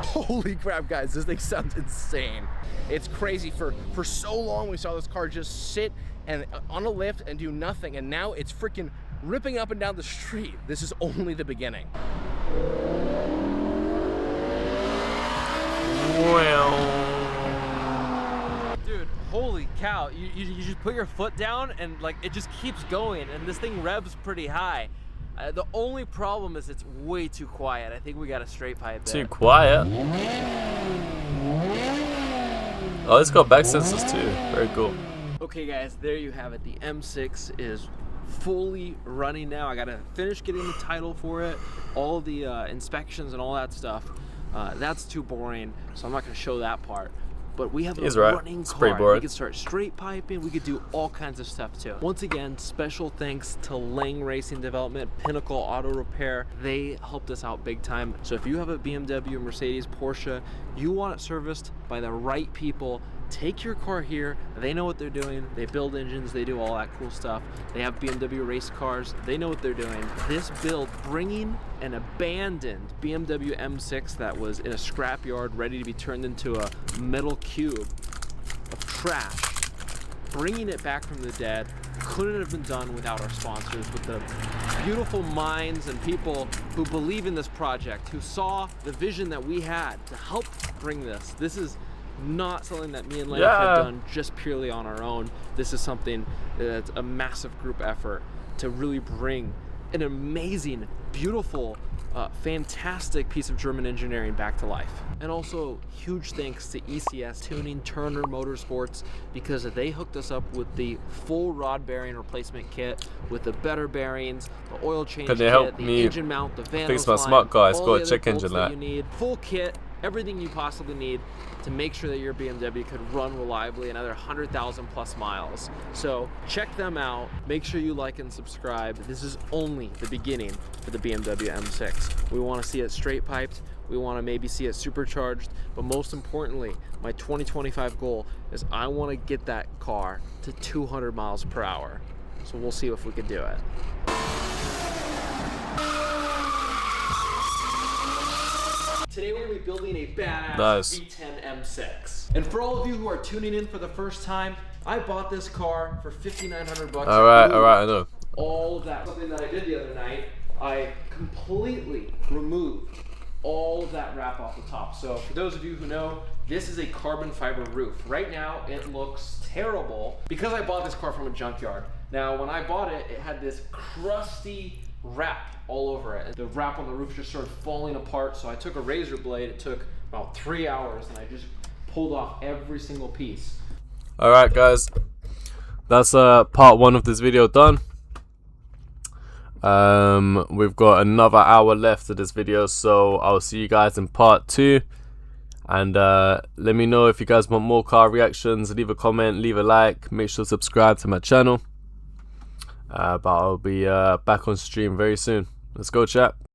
Holy crap, guys, this thing sounds insane. It's crazy. For so long we saw this car just sit and on a lift and do nothing, and now it's freaking ripping up and down the street. This is only the beginning. Well. Dude, holy cow. You just put your foot down and like it just keeps going, and this thing revs pretty high. The only problem is it's way too quiet. I think we got a straight pipe there. Too quiet. Oh, it's got back sensors too. Very cool. Okay guys, there you have it. The M6 is fully running now. I gotta finish getting the title for it, all the inspections and all that stuff. That's too boring, so I'm not gonna show that part. But we have a He's right. running It's car. pretty boring. We can start straight piping. We could do all kinds of stuff too. Once again, special thanks to Lang Racing Development, Pinnacle Auto Repair. They helped us out big time. So if you have a BMW, Mercedes, Porsche, you want it serviced by the right people, take your car here. They know what they're doing. They build engines. They do all that cool stuff. They have BMW race cars. They know what they're doing. This build, bringing an abandoned BMW M6 that was in a scrapyard ready to be turned into a metal cube of trash, bringing it back from the dead, couldn't have been done without our sponsors, with the beautiful minds and people who believe in this project, who saw the vision that we had to help bring this. This is not something that me and Lane have done just purely on our own. This is something that's a massive group effort to really bring an amazing, beautiful, fantastic piece of German engineering back to life. And also huge thanks to ECS Tuning, Turner Motorsports, because they hooked us up with the full rod bearing replacement kit with the better bearings, the oil change Could they kit, help the me engine mount, the Vanos fix my line, smart car? It's all got a the other check bolts engine that light. you need. Full kit, everything you possibly need to make sure that your BMW could run reliably another 100,000 plus miles. So check them out. Make sure you like and subscribe. This is only the beginning for the BMW M6. We want to see it straight piped. We want to maybe see it supercharged, but most importantly, my 2025 goal is I want to get that car to 200 miles per hour. So we'll see if we can do it. Today we're going to be building a badass V10 M6. And for all of you who are tuning in for the first time, I bought this car for $5,900 bucks. All right, I know. All of that. Something that I did the other night, I completely removed all of that wrap off the top. So for those of you who know, this is a carbon fiber roof. Right now it looks terrible because I bought this car from a junkyard. Now when I bought it, it had this crusty wrap all over it. The wrap on the roof just started falling apart, so I took a razor blade. It took about 3 hours and I just pulled off every single piece. All right, guys, that's part 1 of this video done. We've got another hour left of this video, so I'll see you guys in part 2. And let me know if you guys want more car reactions. Leave a comment, leave a like, make sure to subscribe to my channel. But I'll be back on stream very soon. Let's go, chat.